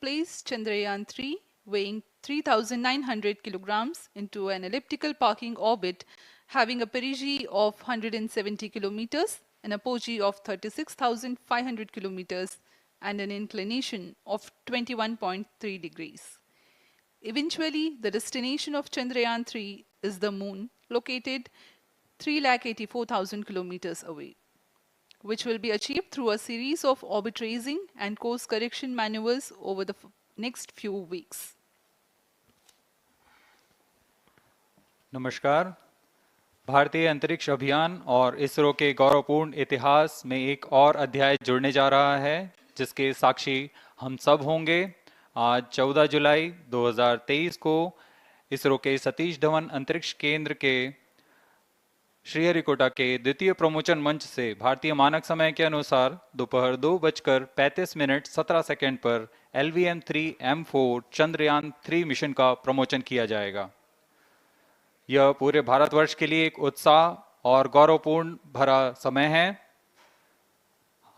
place Chandrayaan-3, weighing 3,900 kilograms, into an elliptical parking orbit having a perigee of 170 kilometers, an apogee of 36,500 kilometers, and an inclination of 21.3 degrees. Eventually, the destination of Chandrayaan-3 is the moon, located 3,84,000 kilometers away, which will be achieved through a series of orbit raising and course correction maneuvers over the next few weeks. नमस्कार। भारतीय अंतरिक्ष अभियान और इसरो के गौरवपूर्ण इतिहास में एक और अध्याय जुड़ने जा रहा है, जिसके साक्षी हम सब होंगे। आज 14 जुलाई 2023 को इसरो के सतीश धवन अंतरिक्ष केंद्र के श्रीहरिकोटा के द्वितीय प्रमोचन मंच से भारतीय मानक समय के अनुसार दोपहर 2:35:17 पर LVM3-M4 चंद्रयान-3 मिशन का प्रमोचन किया जाएगा। यह पूरे भारतवर्ष के लिए एक उत्साह और गौरवपूर्ण भरा समय है।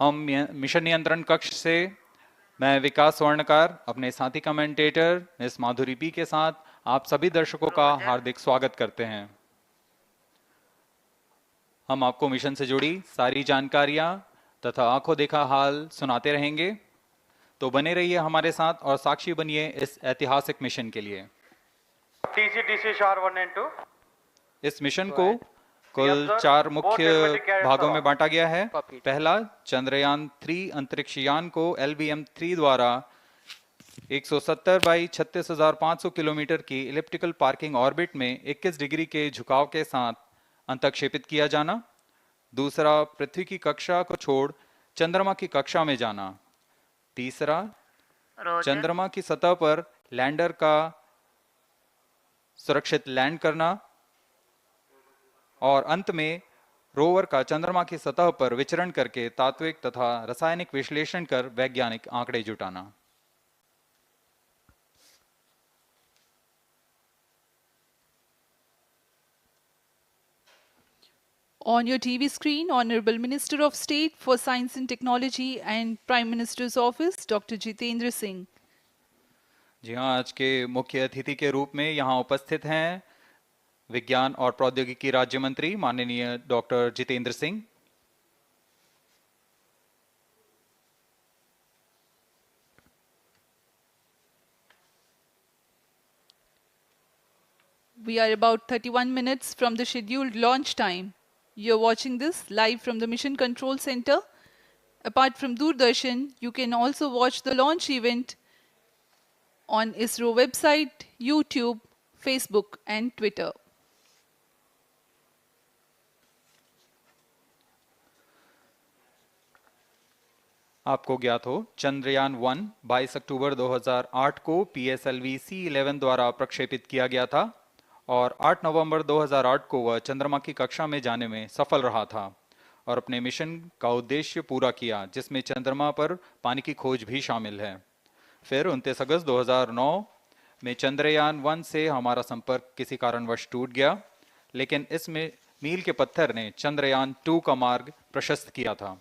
हम मिशन नियंत्रण कक्ष से मैं विकास स्वर्णकार अपने साथी कमेंटेटर मिस माधुरी पी के साथ आप सभी दर्शकों का हार्दिक स्वागत करते हैं। हम आपको मिशन से जुड़ी सारी जानकारियां तथा आंखों देखा हाल सुनाते रहेंगे, तो बने रहिए हमारे साथ और साक्षी बनिए इस ऐतिहासिक मिशन के लिए। इस मिशन को कुल 4 मुख्य भागों में बांटा गया है। पहला, चंद्रयान-3 अंतरिक्ष यान को LVM-3 द्वारा 170 बाई 36,500 किलोमीटर की इलिप्टिकल पार्किंग ऑर्बिट में 21 डिग्री के झुकाव के साथ अंतक्षेपित किया जाना। दूसरा, पृथ्वी की कक्षा को छोड़ चंद्रमा की कक्षा में जाना। तीसरा, चंद्रमा की सतह पर लैंडर का सुरक्षित लैंड करना। और अंत में रोवर का चंद्रमा की सतह पर विचरण करके तात्विक तथा रासायनिक विश्लेषण कर वैज्ञानिक आंकड़े जुटाना। On your TV screen, Honorable Minister of State for Science and Technology and Prime Minister's Office, Dr. Jitendra Singh. जी हाँ, आज के मुख्य अतिथि के रूप में यहाँ उपस्थित हैं विज्ञान और प्रौद्योगिकी राज्य मंत्री माननीय doctor Jitendra Singh. We are about 31 minutes from the scheduled launch time. You're watching this live from the Mission Control Center. Apart from Doordarshan, you can also watch the launch event on ISRO website, YouTube, Facebook and Twitter. आपको ज्ञात हो, चंद्रयान-1 22 अक्टूबर 2008 को PSLV C11 द्वारा प्रक्षेपित किया गया था और 8 नवंबर 2008 को वह चंद्रमा की कक्षा में जाने में सफल रहा था और अपने मिशन का उद्देश्य पूरा किया, जिसमें चंद्रमा पर पानी की खोज भी शामिल है। फिर 29 अगस्त 2009 में चंद्रयान-1 से हमारा संपर्क किसी कारणवश टूट गया, लेकिन इसमें मील के पत्थर ने चंद्रयान-2 का मार्ग प्रशस्त किया था।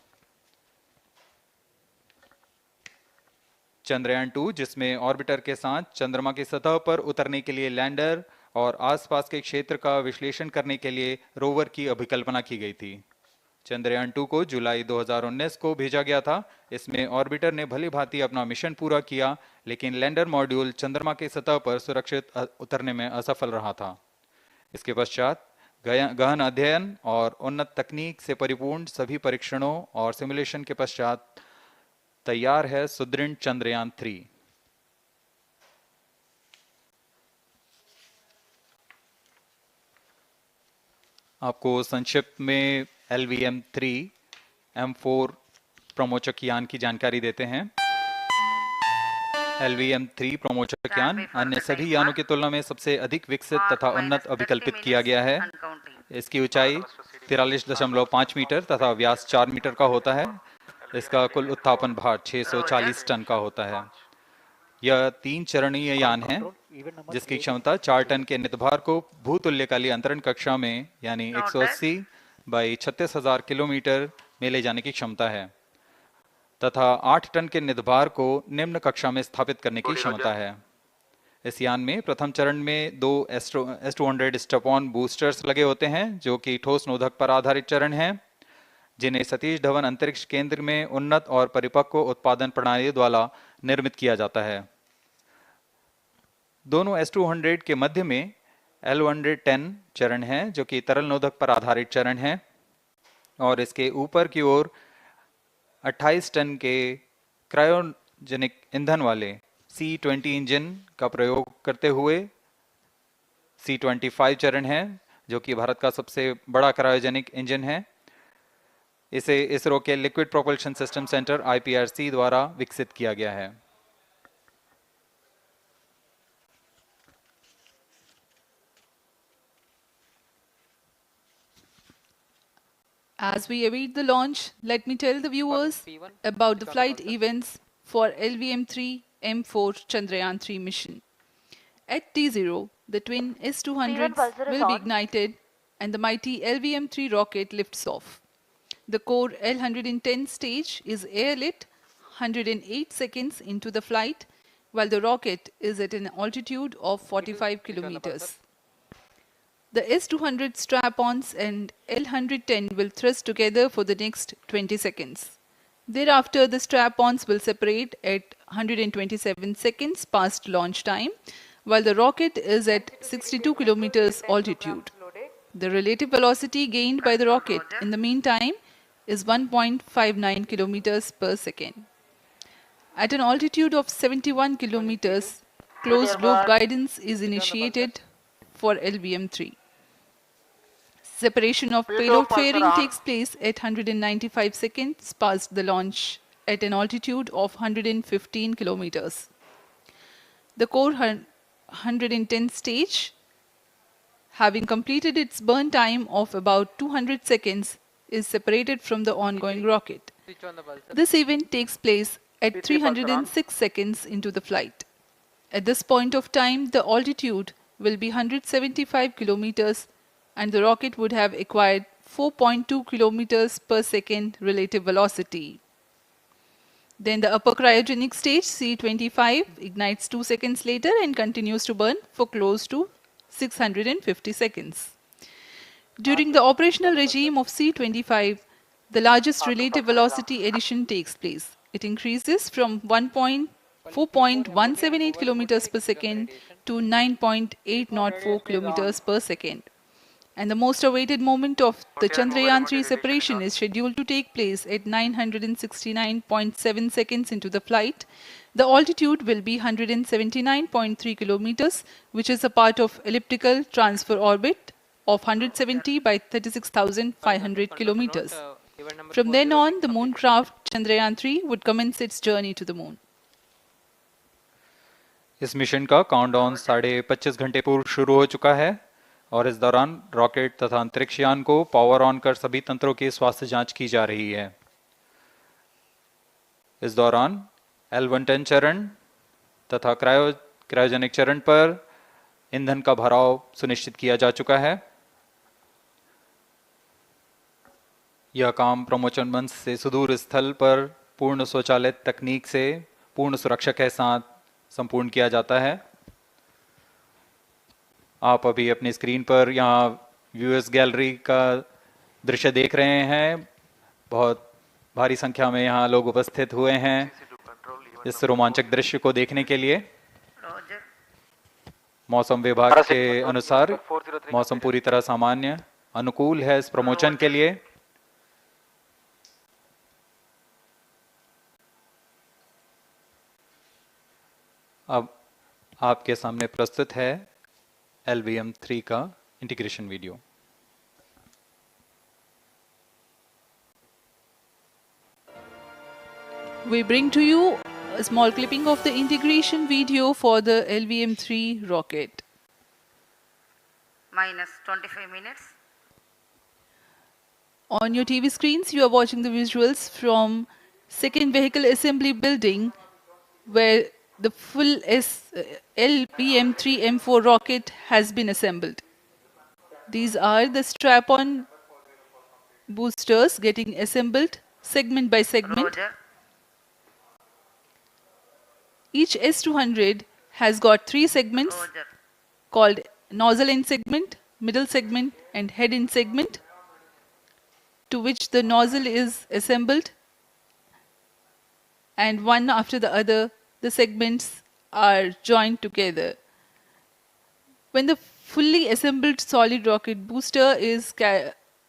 चंद्रयान-2, जिसमें ऑर्बिटर के साथ चंद्रमा की सतह पर उतरने के लिए लैंडर और आसपास के क्षेत्र का विश्लेषण करने के लिए रोवर की अभिकल्पना की गई थी। चंद्रयान-2 को जुलाई 2019 को भेजा गया था। इसमें ऑर्बिटर ने भली भांति अपना मिशन पूरा किया, लेकिन लैंडर मॉड्यूल चंद्रमा की सतह पर सुरक्षित उतरने में असफल रहा था। इसके पश्चात गहन अध्ययन और उन्नत तकनीक से परिपूर्ण सभी परीक्षणों और सिमुलेशन के पश्चात तैयार है सुदृढ़ चंद्रयान-3। आपको संक्षिप्त में LVM3-M4 प्रमोचक यान की जानकारी देते हैं। LVM3 प्रमोचक यान अन्य सभी यानों की तुलना में सबसे अधिक विकसित तथा उन्नत अभिकल्पित किया गया है। इसकी ऊंचाई 43.5 मीटर तथा व्यास 4 मीटर का होता है। इसका कुल उत्थापन भार 640 टन का होता है। यह 3 चरणीय यान है, जिसकी क्षमता 4 टन के नितभार को भूतुल्यकालीय अंतरण कक्षा में यानी 180 बाई 36,000 किलोमीटर में ले जाने की क्षमता है। तथा 8 टन के निधभार को निम्न कक्षा में स्थापित करने की क्षमता है। इस यान में प्रथम चरण में 2 S200 स्टेप-ऑन बूस्टर्स लगे होते हैं, जो कि ठोस नोदक पर आधारित चरण हैं, जिन्हें सतीश धवन अंतरिक्ष केंद्र में उन्नत और परिपक्व उत्पादन प्रणाली द्वारा निर्मित किया जाता है। दोनों S200 के मध्य में L110 चरण है, जो कि तरल नोदक पर आधारित चरण है, और इसके ऊपर की ओर 28 टन के क्रायोजेनिक ईंधन वाले C20 इंजन का प्रयोग करते हुए C25 चरण है, जो कि भारत का सबसे बड़ा क्रायोजेनिक इंजन है। इसे इसरो के liquid propulsion system centre IPRC द्वारा विकसित किया गया है। As we await the launch, let me tell the viewers about the flight events for LVM3-M4 Chandrayaan-3 mission. At T0, the twin S200s will be ignited and the mighty LVM-3 rocket lifts off. The core L110 stage is airlit 108 seconds into the flight, while the rocket is at an altitude of 45 kilometers. The S200 strap-ons and L110 will thrust together for the next 20 seconds. Thereafter, the strap-ons will separate at 127 seconds past launch time, while the rocket is at 62 kilometers altitude. The relative velocity gained by the rocket in the meantime is 1.59 kilometers per second. At an altitude of 71 kilometers, closed loop guidance is initiated for LVM-3. Separation of payload fairing takes place at 195 seconds past the launch at an altitude of 115 kilometers. The core 110 stage, having completed its burn time of about 200 seconds, is separated from the ongoing rocket. This event takes place at 306 seconds into the flight. At this point of time, the altitude will be 175 kilometers and the rocket would have acquired 4.2 kilometers per second relative velocity. Then the upper cryogenic stage, C25, ignites 2 seconds later and continues to burn for close to 650 seconds. During the operational regime of C25, the largest relative velocity addition takes place. It increases from 4.178 kilometers per second to 9.804 kilometers per second. And the most awaited moment of the Chandrayaan-3 separation is scheduled to take place at 969.7 seconds into the flight. The altitude will be 179.3 kilometers, which is a part of elliptical transfer orbit of 170 by 36,500 kilometers. From then on, the moon craft Chandrayaan-3 would commence its journey to the moon. इस mission का countdown 25.5 घंटे पूर्व शुरू हो चुका है और इस दौरान रॉकेट तथा अंतरिक्ष यान को पावर ऑन कर सभी तंत्रों की स्वास्थ्य जांच की जा रही है। इस दौरान L110 चरण तथा क्रायोजेनिक चरण पर ईंधन का भराव सुनिश्चित किया जा चुका है। यह काम प्रमोशन मंच से सुदूर स्थल पर पूर्ण स्वचालित तकनीक से पूर्ण सुरक्षा के साथ संपूर्ण किया जाता है। आप अभी अपनी स्क्रीन पर यहाँ व्यूअर्स गैलरी का दृश्य देख रहे हैं। बहुत भारी संख्या में यहाँ लोग उपस्थित हुए हैं इस रोमांचक दृश्य को देखने के लिए। मौसम विभाग के अनुसार मौसम पूरी तरह सामान्य अनुकूल है इस प्रमोशन के लिए। अब आपके सामने प्रस्तुत है LVM3 का integration video. We bring to you a small clipping of the integration video for the LVM3 rocket. Minus 25 minutes. On your TV screens, you are watching the visuals from second vehicle assembly building where the full LVM3-M4 rocket has been assembled. These are the strap-on boosters getting assembled segment by segment. Roger. Each S200 has got 3 segments Roger. called nozzle end segment, middle segment and head end segment, to which the nozzle is assembled, and one after the other the segments are joined together. When the fully assembled solid rocket booster is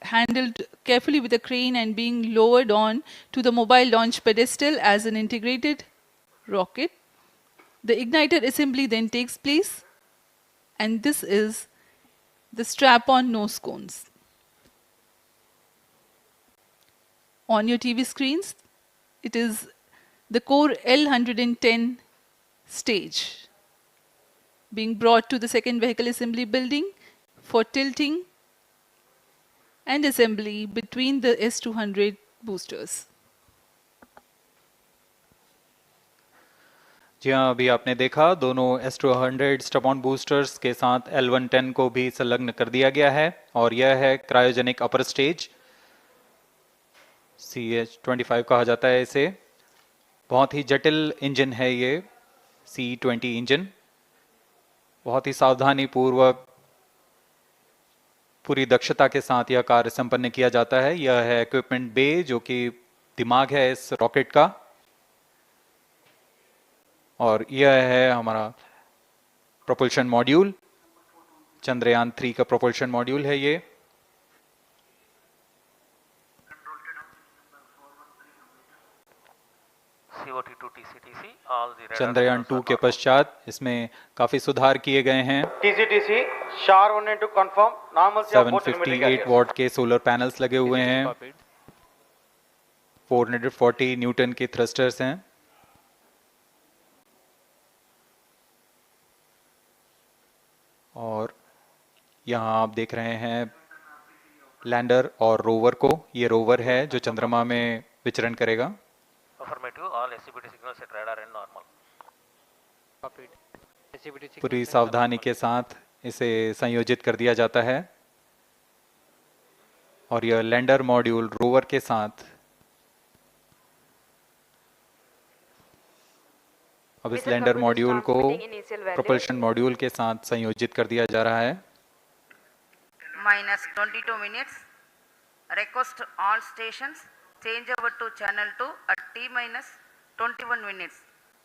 handled carefully with a crane and being lowered on to the mobile launch pedestal as an integrated rocket, the igniter assembly then takes place, and this is the strap-on nose cones. On your TV screens, it is the core L110 stage being brought to the second vehicle assembly building for tilting and assembly between the S200 boosters. जी हाँ, अभी आपने देखा दोनों S200 strap-on boosters के साथ L110 को भी संलग्न कर दिया गया है और यह है क्रायोजेनिक अपर स्टेज, CH-25 कहा जाता है इसे। बहुत ही जटिल इंजन है ये C-20 इंजन। बहुत ही सावधानी पूर्वक पूरी दक्षता के साथ यह कार्य संपन्न किया जाता है। यह है इक्विपमेंट बे, जो कि दिमाग है इस रॉकेट का, और यह है हमारा प्रोपल्शन मॉड्यूल, चंद्रयान 3 का प्रोपल्शन मॉड्यूल है ये। चंद्रयान 2 के पश्चात इसमें काफी सुधार किए गए हैं। TCTC, SHAR wanted to confirm normalcy of both 758 what के सोलर पैनल्स लगे हुए हैं, 440 न्यूटन के थ्रस्टर्स हैं, और यहाँ आप देख रहे हैं लैंडर और रोवर को। ये रोवर है जो चंद्रमा में विचरण करेगा। पूरी सावधानी के साथ इसे संयोजित कर दिया जाता है, और यह लैंडर मॉड्यूल रोवर के साथ अब इस लैंडर मॉड्यूल को प्रोपल्शन मॉड्यूल के साथ संयोजित कर दिया जा रहा है। Minus 22 minutes. Request all stations change over to channel 2 at T minus 21 minutes.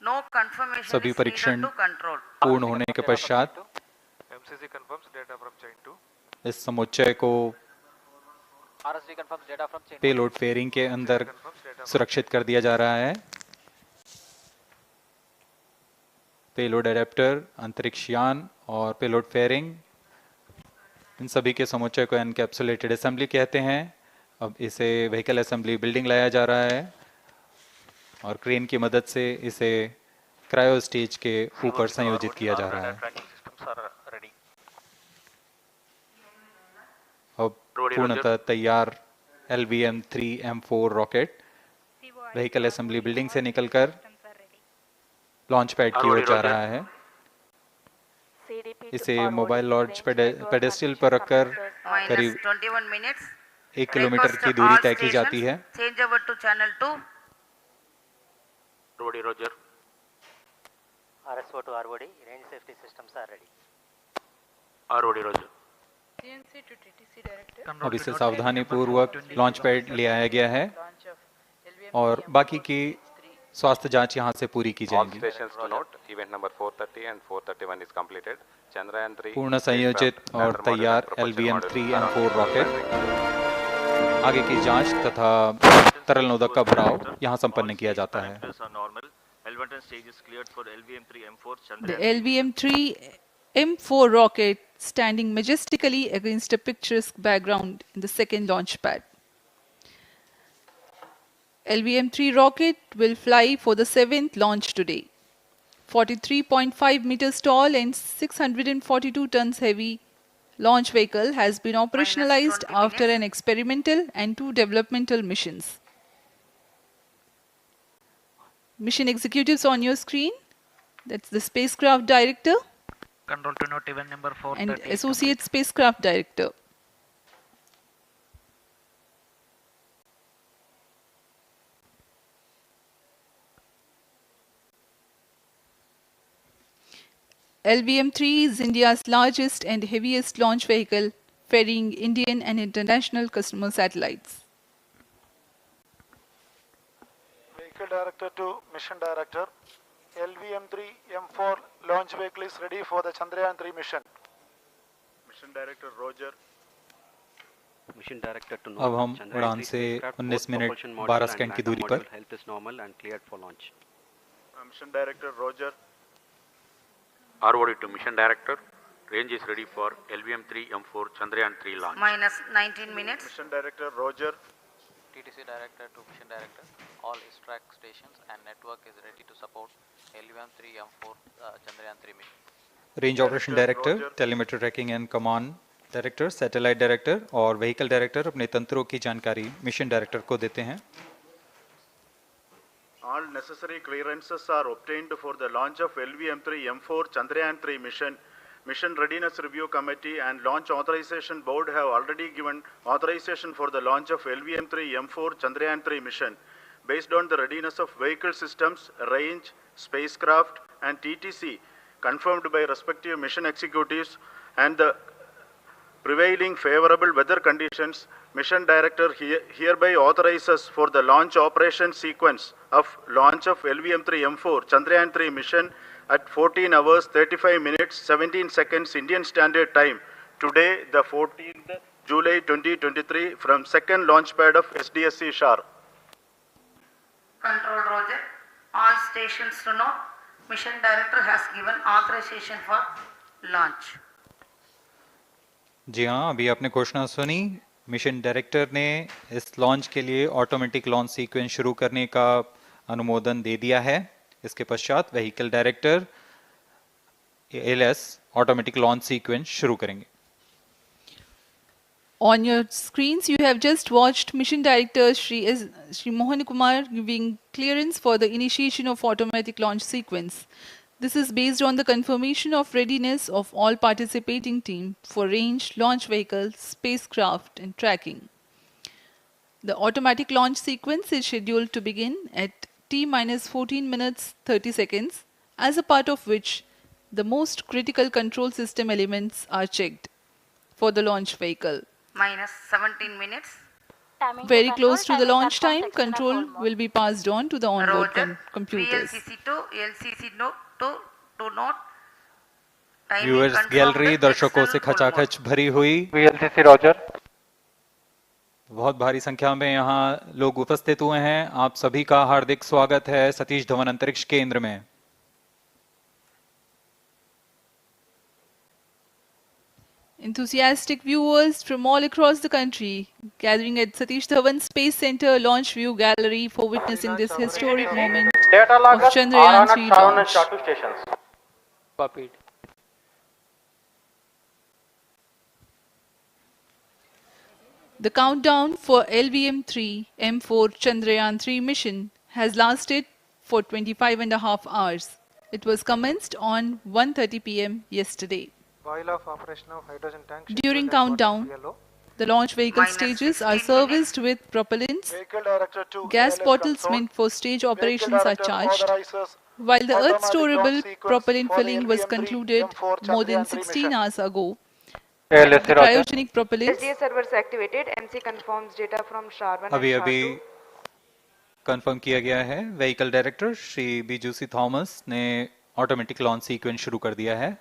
No confirmation सभी is needed परीक्षण to control. पूर्ण होने के पश्चात MCC confirms data from chain 2. इस समुच्चय को RSD confirms data from chain. Payload fairing के अंदर सुरक्षित कर दिया जा रहा है। पेलोड एडेप्टर, अंतरिक्ष यान और पेलोड फेयरिंग, इन सभी के समुच्चय को एनकैप्सुलेटेड असेंबली कहते हैं। अब इसे व्हीकल असेंबली बिल्डिंग लाया जा रहा है और क्रेन की मदद से इसे क्रायो स्टेज के ऊपर संयोजित किया जा रहा है। अब पूर्णतः तैयार LVM3-M4 rocket vehicle assembly building से निकलकर लॉन्च पैड की ओर जा रहा है। इसे मोबाइल लॉन्च पेडेस्टल पर रखकर करीब 21 minutes. 1 किलोमीटर की दूरी तय की जाती है। Change over to channel 2. Roger. RSO to ROD, range safety systems are ready. Roger. अब इसे सावधानी पूर्वक लॉन्च पैड ले आया गया है और बाकी की स्वास्थ्य जांच यहां से पूरी की All जाएगी। stations to note, event number 430 and 431 is completed. Chandrayaan-3 पूर्ण संयोजित और तैयार LVM3-M4 रॉकेट आगे की जांच तथा तरल नोदक का भराव यहां संपन्न किया जाता है। The LVM3-M4 rocket standing majestically against a picturesque background in the second launch pad. LVM3 rocket will fly for the 7th launch today. 43.5 meters tall and 642 tons heavy launch vehicle has been operationalized after an experimental and 2 developmental missions. Mission executives on your screen. That's the spacecraft director Control to note event number 430 and associate spacecraft director. LVM-3 is India's largest and heaviest launch vehicle, ferrying Indian and international customer satellites. Vehicle Director to Mission Director. LVM3-M4 launch vehicle is ready for the Chandrayaan-3 mission. Mission Director Roger. Mission Director to अब हम Chandrayaan-3 उड़ान से spacecraft, 19 both minute propulsion 12 module second and की LATAM दूरी पर module health is normal and cleared for launch. Mission Director Roger. ROD to Mission Director. Range is ready for LVM3-M4 Chandrayaan-3 launch. minus 19 minutes. Mission Director Roger. TTC Director to Mission Director. All ISRAC stations and network is ready to support LVM3-M4 Chandrayaan-3 mission. Range operation director, telemetry tracking and command director, satellite director और vehicle director अपने तंत्रों की जानकारी mission director को देते हैं. All necessary clearances are obtained for the launch of LVM3-M4 Chandrayaan-3 mission. Mission Readiness Review Committee and Launch Authorization Board have already given authorization for the launch of LVM3-M4 Chandrayaan-3 mission. Based on the readiness of vehicle systems, range, spacecraft and TTC confirmed by respective mission executives and the prevailing favorable weather conditions, Mission Director hereby authorizes for the launch operation sequence of launch of LVM3-M4 Chandrayaan-3 mission at 14 hours 35 minutes 17 seconds Indian Standard Time today, the 14th July 2023 from second launch pad of SDSC Shar. Control Roger. All stations to know, Mission Director has given authorization for launch. जी हाँ, अभी आपने घोषणा सुनी. Mission director ने इस launch के लिए automatic launch sequence शुरू करने का अनुमोदन दे दिया है. इसके पश्चात vehicle director LS automatic launch sequence शुरू करेंगे. On your screens, you have just watched Mission Director Shri Mohan Kumar giving clearance for the initiation of automatic launch sequence. This is based on the confirmation of readiness of all participating team for range, launch vehicle, spacecraft and tracking. The automatic launch sequence is scheduled to begin at T-14 minutes 30 seconds, as a part of which the most critical control system elements are checked for the launch vehicle. Minus 17 minutes. Very close to the launch time, control will be passed on to the onboard computers. VLCC to LCC to note. Timing viewers confirmed gallery दर्शकों external से full खचाखच भरी हुई. VLCC Roger. बहुत भारी संख्या में यहाँ लोग उपस्थित हुए हैं. आप सभी का हार्दिक स्वागत है सतीश धवन अंतरिक्ष केंद्र में. Enthusiastic viewers from all across the country gathering at Satish Dhawan Space Center Launch View Gallery for witnessing this historic moment Data of loggers Chandrayaan-3 launch. Shatu stations. Copied. The countdown for LVM3-M4 Chandrayaan-3 mission has lasted for 25.5 hours. It was commenced on 1:30 p.m. yesterday. While of operation of hydrogen tank. During countdown, the launch vehicle Minus stages are 16 serviced with propellants. Vehicle Director to Gas ALS bottles control. meant for stage Vehicle operations are Director charged, authorizes while the automatic Earth-storable launch sequence propellant for the filling was LVM3 concluded M4 more than Chandrayaan-3 16 mission. hours ago. LSC The Roger. cryogenic propellants SDA servers activated. MC confirms data from SHAR-1 अभी and अभी SHAR-2. Confirm किया गया है. Vehicle director Shri बीजूसी Thomas ने automatic launch sequence शुरू कर दिया है.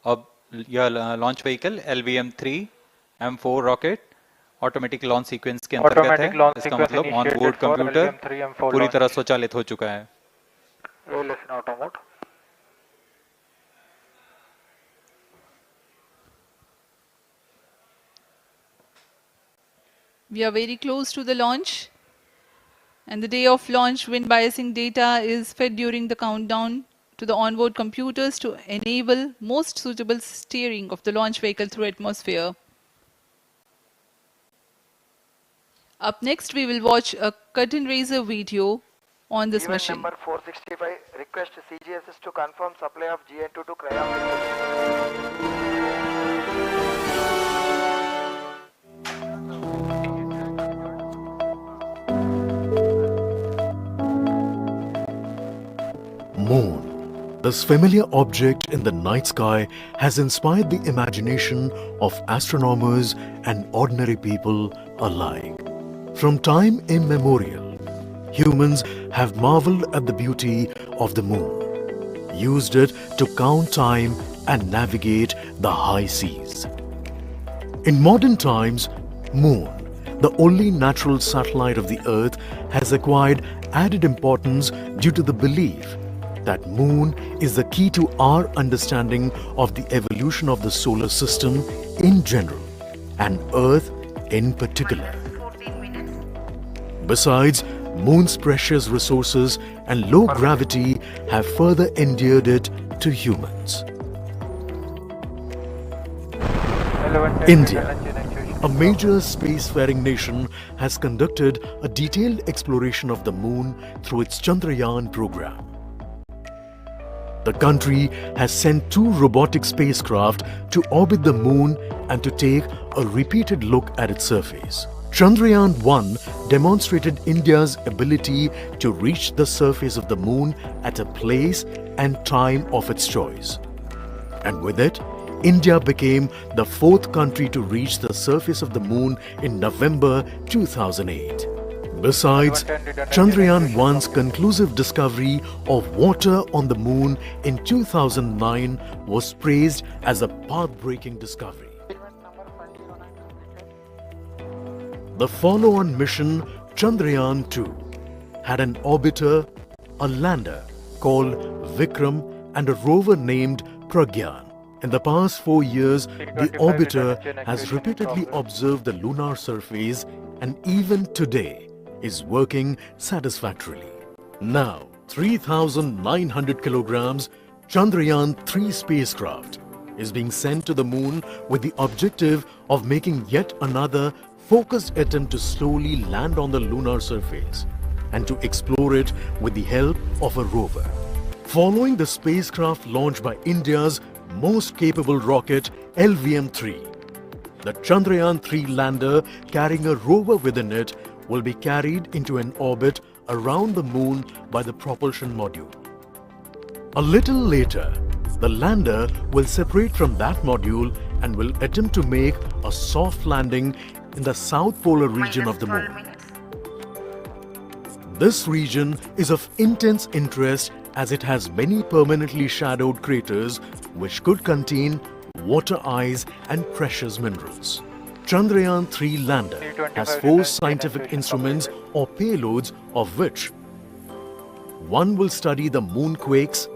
अब यह launch vehicle LVM3-M4 rocket automatic launch sequence के अंतर्गत है. इसका मतलब ऑन बोर्ड कंप्यूटर पूरी तरह स्वचालित हो चुका है. LSC auto mode. We are very close to the launch, and the day of launch wind biasing data is fed during the countdown to the onboard computers to enable most suitable steering of the launch vehicle through atmosphere. Up next, we will watch a curtain raiser video on this Event mission. number 465, request CGSS to confirm supply of GN2 to Cryon. Moon, This familiar object in the night sky has inspired the imagination of astronomers and ordinary people alike. From time immemorial, humans have marveled at the beauty of the moon, used it to count time and navigate the high seas. In modern times, Moon, the only natural satellite of the Earth, has acquired added importance due to the belief that Moon is the key to our understanding of the evolution of the solar system in general and Earth in particular. Besides, Moon's precious resources and low gravity have further endeared it to humans. India, a major spacefaring nation, has conducted a detailed exploration of the Moon through its Chandrayaan program. The country has sent 2 robotic spacecraft to orbit the Moon and to take a repeated look at its surface. Chandrayaan-3 demonstrated India's ability to reach the surface of the Moon at a place and time of its choice. And with it, India became the 4th country to reach the surface of the Moon in November 2008. Besides, Chandrayaan-1's conclusive discovery of water on the Moon in 2009 was praised as a path-breaking discovery. The follow-on mission, Chandrayaan-2, had an orbiter, a lander called Vikram, and a rover named Pragyan. In the past 4 years, the orbiter has repeatedly observed the lunar surface and even today is working satisfactorily. Now, 3,900 kilograms Chandrayaan-3 spacecraft is being sent to the Moon with the objective of making yet another focused attempt to slowly land on the lunar surface and to explore it with the help of a rover. Following the spacecraft launch by India's most capable rocket, LVM3, the Chandrayaan-3 lander carrying a rover within it will be carried into an orbit around the Moon by the propulsion module. A little later, the lander will separate from that module and will attempt to make a soft landing in the south polar region of the Moon. This region is of intense interest as it has many permanently shadowed craters which could contain water ice and precious minerals. Chandrayaan-3 lander has 4 scientific instruments or payloads, of which one will study the moonquakes,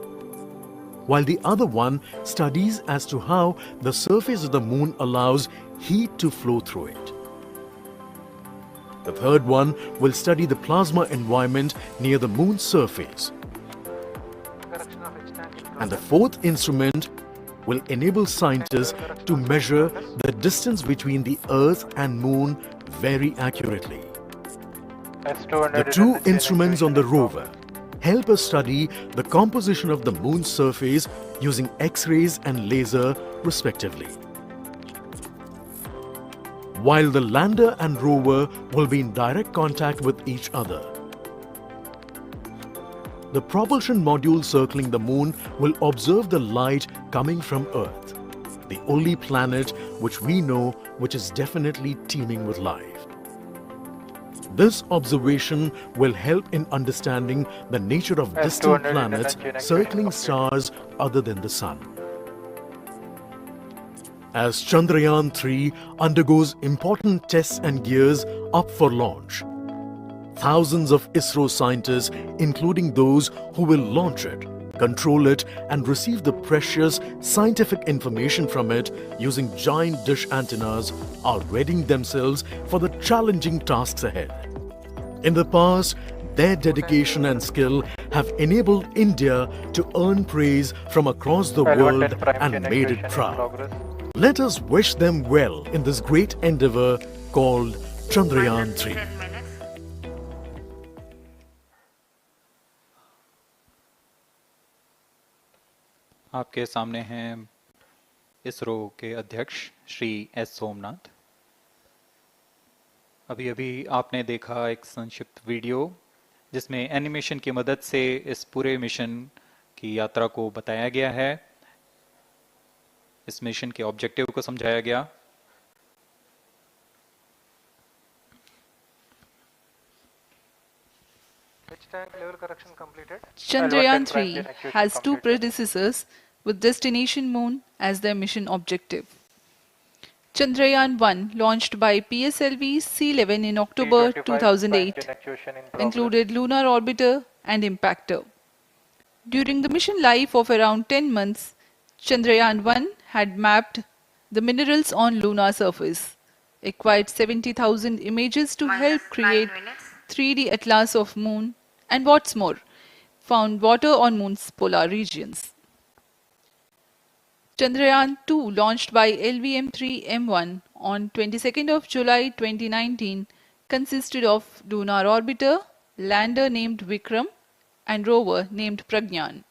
while the other one studies as to how the surface of the Moon allows heat to flow through it. The third one will study the plasma environment near the Moon's surface. And the 4th instrument will enable scientists to measure the distance between the Earth and Moon very accurately. The 2 instruments on the rover help us study the composition of the Moon's surface using X-rays and laser respectively. While the lander and rover will be in direct contact with each other. The propulsion module circling the Moon will observe the light coming from Earth, the only planet which we know which is definitely teeming with life. This observation will help in understanding the nature of distant planets circling stars other than the Sun. As Chandrayaan-3 undergoes important tests and gears up for launch, thousands of ISRO scientists, including those who will launch it, control it and receive the precious scientific information from it using giant dish antennas, are readying themselves for the challenging tasks ahead. In the past, their dedication and skill have enabled India to earn praise from across the world and made it proud. Let us wish them well in this great endeavor called Chandrayaan-3. आपके सामने हैं इसरो के अध्यक्ष Shri S Somnath. अभी अभी आपने देखा एक संक्षिप्त वीडियो जिसमें एनिमेशन की मदद से इस पूरे मिशन की यात्रा को बताया गया है, इस मिशन के ऑब्जेक्टिव को समझाया गया। Which tank level correction completed? Chandrayaan-3 has two predecessors with destination moon as their mission objective. Chandrayaan-1, launched by PSLV C-11 in October 2008, included lunar orbiter and impactor. During the mission life of around 10 months, Chandrayaan-1 had mapped the minerals on lunar surface, acquired 70,000 images to help create 3D atlas of moon, and what's more, found water on moon's polar regions. Chandrayaan-2, launched by LVM3-M1 on 22nd of July 2019, consisted of lunar orbiter, lander named Vikram, and rover named Pragyan.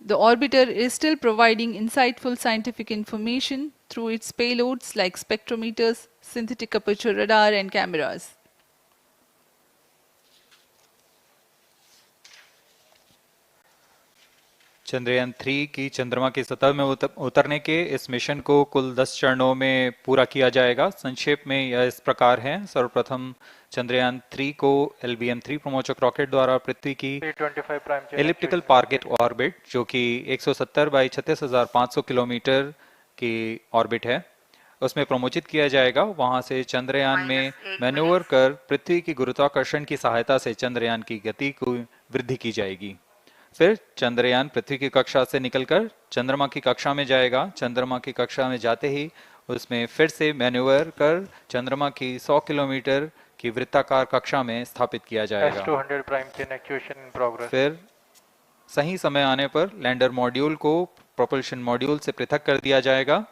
The orbiter is still providing insightful scientific information through its payloads like spectrometers, synthetic aperture radar, and cameras. Chandrayaan 3 की चंद्रमा की सतह में उतरने के इस mission को कुल 10 चरणों में पूरा किया जाएगा। संक्षेप में यह इस प्रकार है। सर्वप्रथम चंद्रयान 3 को LVM3 प्रमोचक रॉकेट द्वारा पृथ्वी की एलिप्टिकल टारगेट ऑर्बिट, जो कि 170 बाई 36,500 किलोमीटर की ऑर्बिट है, उसमें प्रमोचित किया जाएगा। वहां से चंद्रयान में मैन्यूवर कर पृथ्वी की गुरुत्वाकर्षण की सहायता से चंद्रयान की गति को वृद्धि की जाएगी। फिर चंद्रयान पृथ्वी की कक्षा से निकलकर चंद्रमा की कक्षा में जाएगा। चंद्रमा की कक्षा में जाते ही उसमें फिर से मैन्यूवर कर चंद्रमा की 100 किलोमीटर की वृत्ताकार कक्षा में स्थापित किया जाएगा। फिर सही समय आने पर लैंडर मॉड्यूल को प्रोपल्शन मॉड्यूल से पृथक कर दिया जाएगा।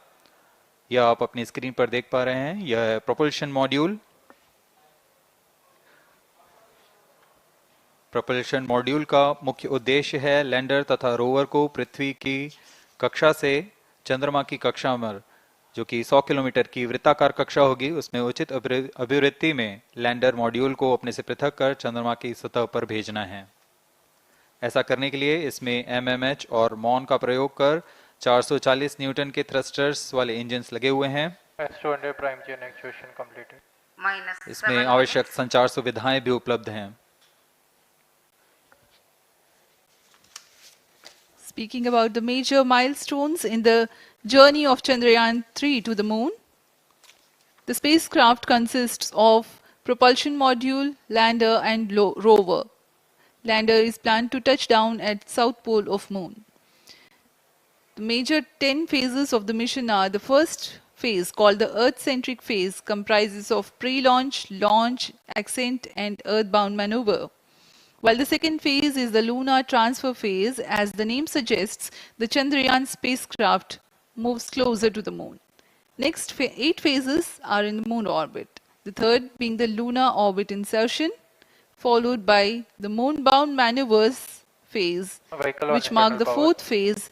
यह आप अपनी स्क्रीन पर देख पा रहे हैं, यह प्रोपल्शन मॉड्यूल। प्रोपल्शन मॉड्यूल का मुख्य उद्देश्य है लैंडर तथा रोवर को पृथ्वी की कक्षा से चंद्रमा की कक्षा में, जो कि 100 किलोमीटर की वृत्ताकार कक्षा होगी, उसमें उचित अभिवृत्ति में लैंडर मॉड्यूल को अपने से पृथक कर चंद्रमा की सतह पर भेजना है। ऐसा करने के लिए इसमें MMH और मॉन का प्रयोग कर 440 न्यूटन के थ्रस्टर्स वाले इंजन्स लगे हुए हैं। इसमें आवश्यक संचार सुविधाएं भी उपलब्ध हैं। Speaking about the major milestones in the journey of Chandrayaan-3 to the moon, the spacecraft consists of propulsion module, lander, and rover. Lander is planned to touch down at south pole of moon. The major 10 phases of the mission are: the first phase, called the Earth-centric phase, comprises of pre-launch, launch, ascent, and earthbound maneuver. While the second phase is the lunar transfer phase, as the name suggests, the Chandrayaan spacecraft moves closer to the moon. Next 8 phases are in the moon orbit, the third being the lunar orbit insertion, followed by the moon-bound maneuvers phase, which mark the fourth phase.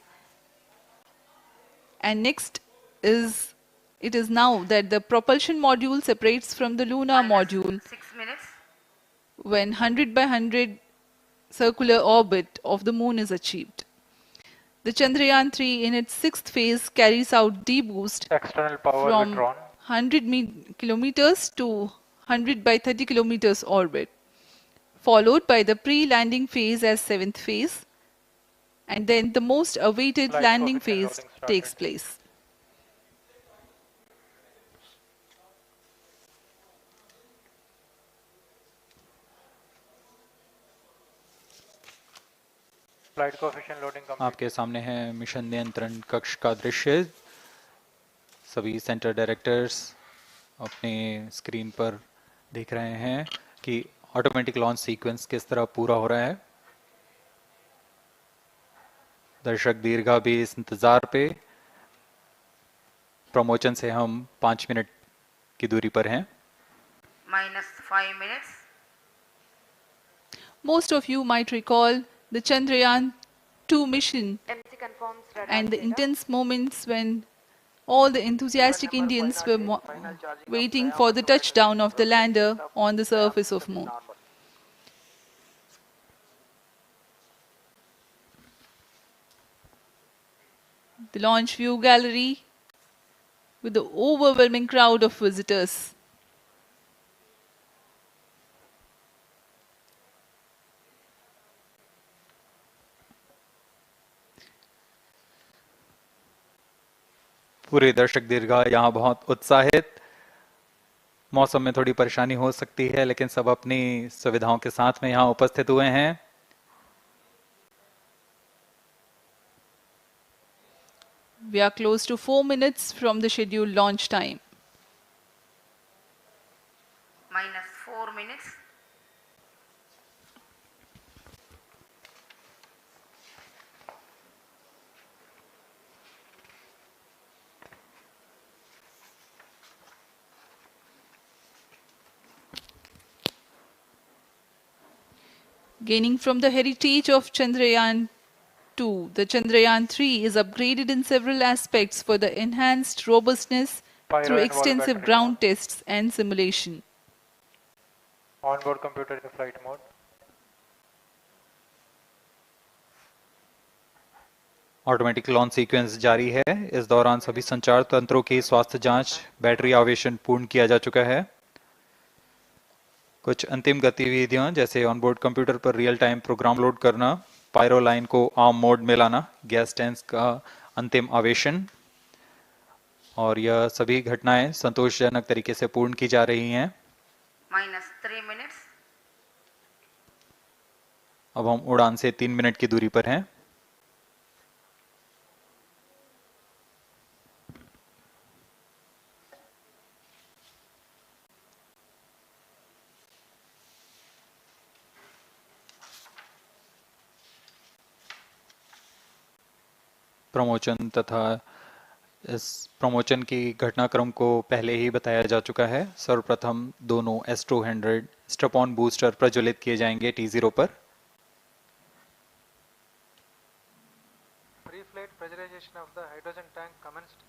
And next it is now that the propulsion module separates from the lunar module 6 minutes. when 100 by 100 circular orbit of the moon is achieved. The Chandrayaan-3 in its sixth phase carries out D-boost from 100 kilometers to 100 by 30 kilometers orbit, followed by the pre-landing phase as seventh phase, and then the most awaited landing phase takes place. आपके सामने है mission नियंत्रण कक्ष का दृश्य। सभी centre directors अपने screen पर देख रहे हैं कि ऑटोमेटिक लॉन्च सीक्वेंस किस तरह पूरा हो रहा है। दर्शक दीर्घा भी इस इंतजार पे। प्रमोशन से हम 5 मिनट की दूरी पर हैं। -5 minutes. Most of you might recall the Chandrayaan-2 mission and the intense moments when all the enthusiastic Indians were waiting for the touchdown of the lander on the surface of moon. The launch view gallery with the overwhelming crowd of visitors. पूरे दर्शक दीर्घा यहाँ बहुत उत्साहित। मौसम में थोड़ी परेशानी हो सकती है, लेकिन सब अपनी सुविधाओं के साथ में यहाँ उपस्थित हुए हैं। We are close to 4 minutes from the scheduled launch time. minus 4 minutes. Gaining from the heritage of Chandrayaan-2, the Chandrayaan-3 is upgraded in several aspects for the enhanced robustness through extensive ground tests and simulation. Onboard computer in flight mode. Automatic launch sequence जारी है। इस दौरान सभी संचार तंत्रों की स्वास्थ्य जांच, बैटरी आवेशन पूर्ण किया जा चुका है। कुछ अंतिम गतिविधियां जैसे ऑनबोर्ड कंप्यूटर पर रियल टाइम प्रोग्राम लोड करना, पायरो लाइन को आर्म मोड में लाना, गैस टैंक का अंतिम आवेशन, और यह सभी घटनाएं संतोषजनक तरीके से पूर्ण की जा रही हैं। minus 3 minutes. अब हम उड़ान से 3 मिनट की दूरी पर हैं। प्रमोशन तथा इस प्रमोशन की घटनाक्रम को पहले ही बताया जा चुका है। सर्वप्रथम दोनों S200 स्ट्रैप-ऑन बूस्टर प्रज्वलित किए जाएंगे T0 पर। Pre-flight pressurization of the hydrogen tank commenced.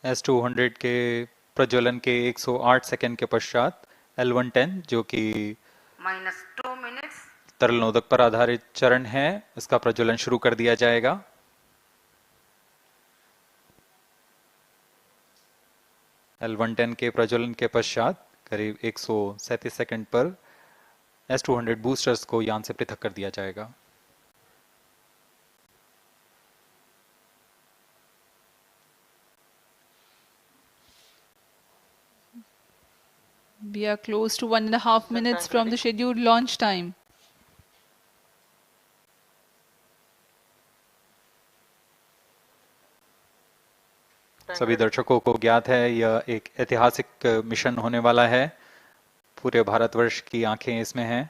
S200 के प्रज्वलन के 108 सेकंड के पश्चात L110 जो कि minus 2 minutes. तरल नोदक पर आधारित चरण है, इसका प्रज्वलन शुरू कर दिया जाएगा। L110 के प्रज्वलन के पश्चात करीब 137 सेकंड पर S200 बूस्टर्स को यान से पृथक कर दिया जाएगा। We are close to 1.5 minutes from the scheduled launch time. सभी दर्शकों को ज्ञात है यह एक ऐतिहासिक मिशन होने वाला है। पूरे भारतवर्ष की आंखें इसमें हैं।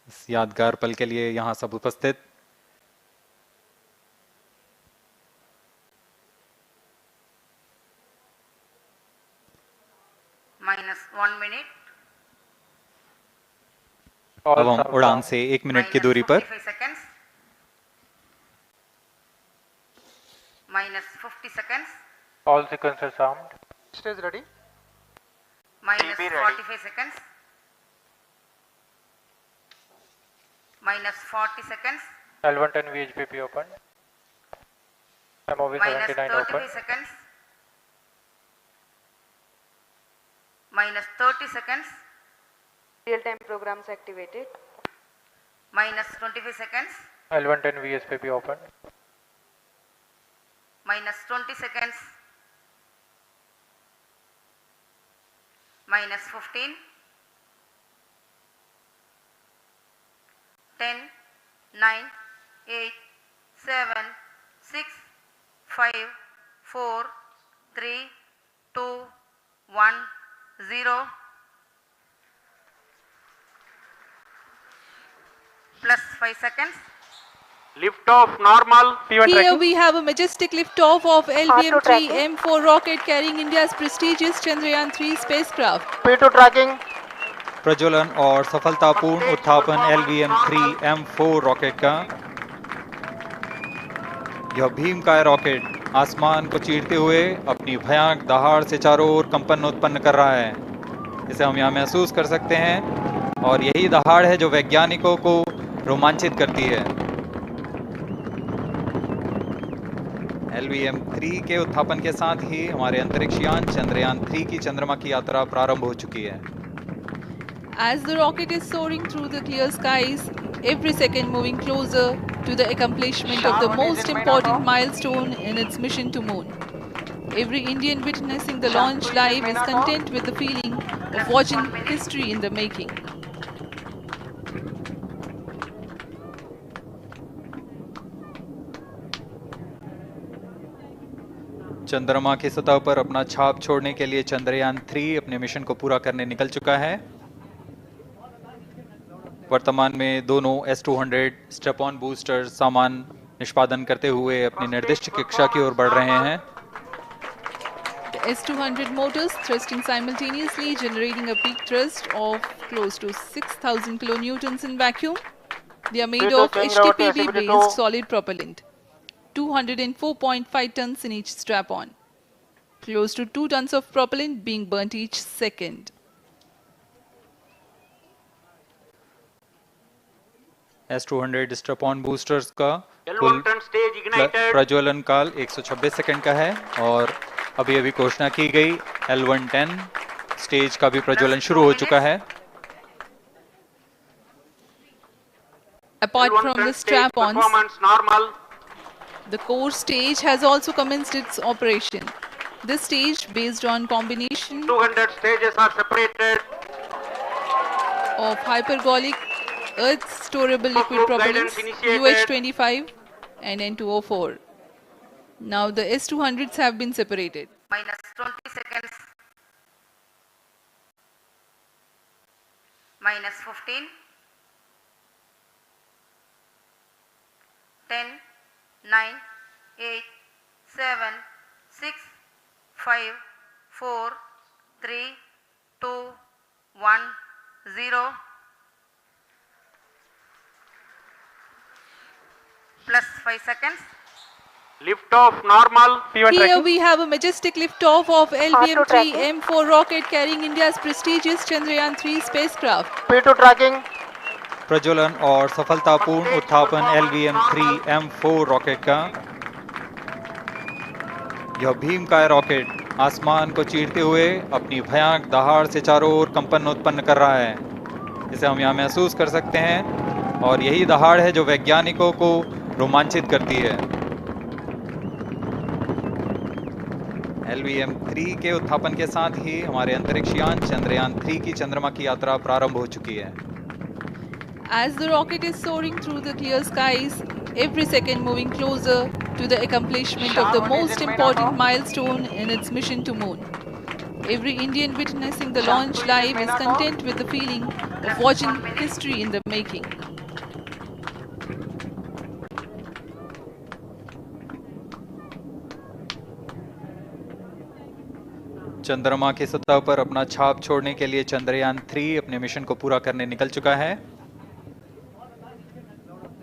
इस यादगार पल के लिए यहाँ सब उपस्थित। minus 1 minute. अब हम उड़ान से 1 मिनट की दूरी पर। -45 seconds. minus 50 seconds. All sequences armed. Stage ready. minus 45 seconds. minus 40 seconds. L110 VHPP open. MOV minus 79 open. 35 seconds. minus 30 seconds. Real-time programs activated. minus 25 seconds. L110 VSPP open. minus 20 seconds. minus 15. 10, 9, 8, 7, 6, 5, 4, 3, 2, 1, 0. Plus 5 seconds. Lift off normal. Here we have a majestic liftoff of LVM3-M4 rocket carrying India's prestigious Chandrayaan-3 spacecraft. P2 tracking. प्रज्वलन और सफलतापूर्ण उत्थापन LVM3-M4 rocket का। यह भीमकाय rocket आसमान को चीरते हुए अपनी भयानक दहाड़ से चारों ओर कंपन उत्पन्न कर रहा है। इसे हम यहाँ महसूस कर सकते हैं और यही दहाड़ है जो वैज्ञानिकों को रोमांचित करती है। LVM-3 के उत्थापन के साथ ही हमारे अंतरिक्ष यान चंद्रयान-3 की चंद्रमा की यात्रा प्रारंभ हो चुकी है। As the rocket is soaring through the clear skies, every second moving closer to the accomplishment of the most important milestone in its mission to moon. Every Indian witnessing the launch live is content with the feeling of watching history in the making. चंद्रमा की सतह पर अपना छाप छोड़ने के लिए चंद्रयान-3 अपने मिशन को पूरा करने निकल चुका है। वर्तमान में दोनों S-200 स्टेप ऑन बूस्टर सामान निष्पादन करते हुए अपनी निर्दिष्ट कक्षा की ओर बढ़ रहे हैं। The S-200 motors thrusting simultaneously, generating a peak thrust of close to 6,000 kilonewtons in vacuum. They are made of HTPB-based solid propellant, 204.5 tons in each strap-on. Close to 2 tons of propellant being burnt each second. S-200 step on boosters का कुल प्रज्वलन काल 126 second का है और अभी अभी घोषणा की गई L110 स्टेज का भी प्रज्वलन शुरू हो चुका है। Apart from the strap-ons, the core stage has also commenced its operation. This stage, based on combination 200 stages are separated of hypergolic earth storable liquid propellants UH-25 and N2O4. Now the S-200s have been separated. Minus 20 seconds. Minus 15. 10, 9, 8, 7, 6, 5, 4, 3, 2, 1, 0. Plus 5 seconds. Lift off normal. Here we have a majestic liftoff of LVM3-M4 rocket carrying India's prestigious Chandrayaan-3 spacecraft. P2 tracking. प्रज्वलन और सफलतापूर्ण उत्थापन LVM3-M4 rocket का। यह भीमकाय rocket आसमान को चीरते हुए अपनी भयानक दहाड़ से चारों ओर कंपन उत्पन्न कर रहा है। इसे हम यहाँ महसूस कर सकते हैं और यही दहाड़ है जो वैज्ञानिकों को रोमांचित करती है। LVM-3 के उत्थापन के साथ ही हमारे अंतरिक्ष यान चंद्रयान-3 की चंद्रमा की यात्रा प्रारंभ हो चुकी है। As the rocket is soaring through the clear skies, every second moving closer to the accomplishment of the most important milestone in its mission to moon. Every Indian witnessing the launch live is content with the feeling of watching history in the making. चंद्रमा की सतह पर अपना छाप छोड़ने के लिए चंद्रयान-3 अपने मिशन को पूरा करने निकल चुका है।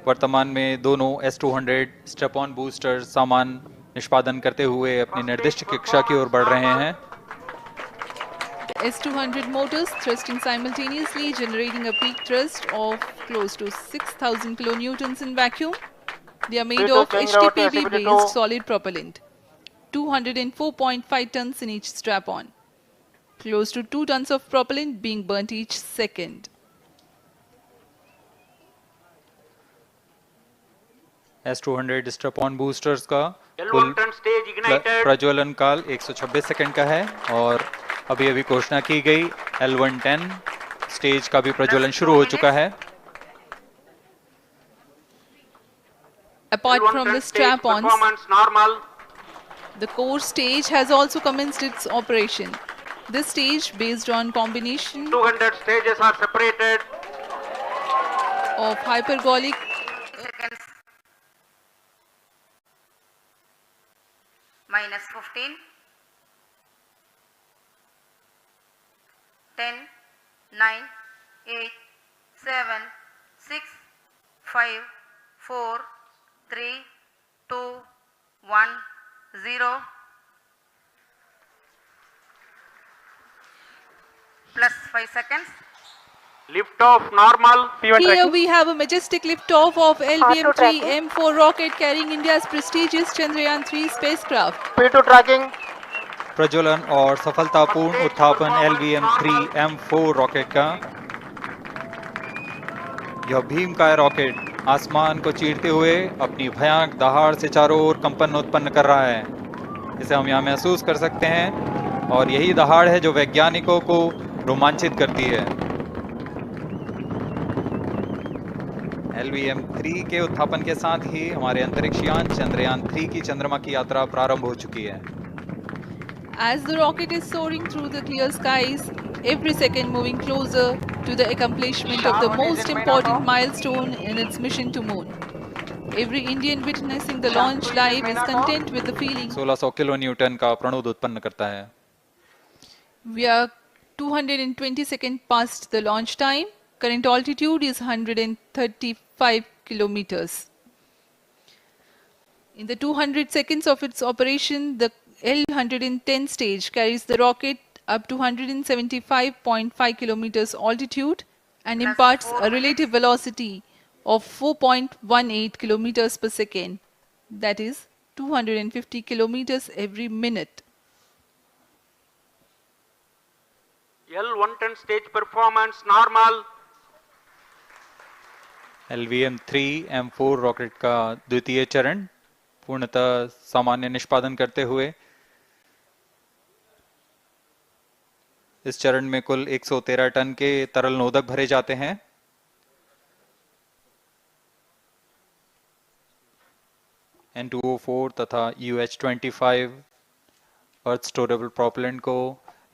वर्तमान में दोनों S-200 स्टेप ऑन बूस्टर सामान निष्पादन करते हुए अपनी निर्दिष्ट कक्षा की ओर बढ़ रहे हैं। The S-200 motors thrusting simultaneously, generating a peak thrust of close to 6,000 kilonewtons in vacuum. They are made of HTPB-based solid propellant, 204.5 tons in each strap-on. Close to 2 tons of propellant being burnt each second. S-200 step on boosters का कुल प्रज्वलन काल 126 second का है और अभी अभी घोषणा की गई L110 स्टेज का भी प्रज्वलन शुरू हो चुका है। Apart from the strap-ons, the core stage has also commenced its operation. This stage, based on combination 200 stages are separated of hypergolic Seconds. Minus 15. 10, 9, 8, 7, 6, 5, 4, 3, 2, 1, 0, plus 5 seconds. Lift off normal. Here we have a majestic liftoff of LVM3-M4 rocket carrying India's prestigious Chandrayaan-3 spacecraft. P2 tracking. प्रज्वलन और सफलतापूर्ण उत्थापन LVM3-M4 rocket का। यह भीमकाय rocket आसमान को चीरते हुए अपनी भयानक दहाड़ से चारों ओर कंपन उत्पन्न कर रहा है। इसे हम यहाँ महसूस कर सकते हैं और यही दहाड़ है जो वैज्ञानिकों को रोमांचित करती है। LVM3 के उत्थापन के साथ ही हमारे अंतरिक्ष यान चंद्रयान-3 की चंद्रमा की यात्रा प्रारंभ हो चुकी है। As the rocket is soaring through the clear skies, every second moving closer to the accomplishment of the most important milestone in its mission to moon. Every Indian witnessing the launch live is content with the feeling. 1600 kilo Newton का प्रणोद उत्पन्न करता है। We are 220 seconds past the launch time. Current altitude is 135 kilometers. In the 200 seconds of its operation, the L-110 stage carries the rocket up to 175.5 kilometers altitude and imparts a relative velocity of 4.18 kilometers per second, that is 250 kilometers every minute. L110 stage performance normal. LVM3-M4 rocket का द्वितीय चरण पूर्णतः सामान्य निष्पादन करते हुए इस चरण में कुल 113 टन के तरल नोदक भरे जाते हैं। N2O4 तथा UH-25 अर्थ स्टोरेबल प्रोपेलेंट को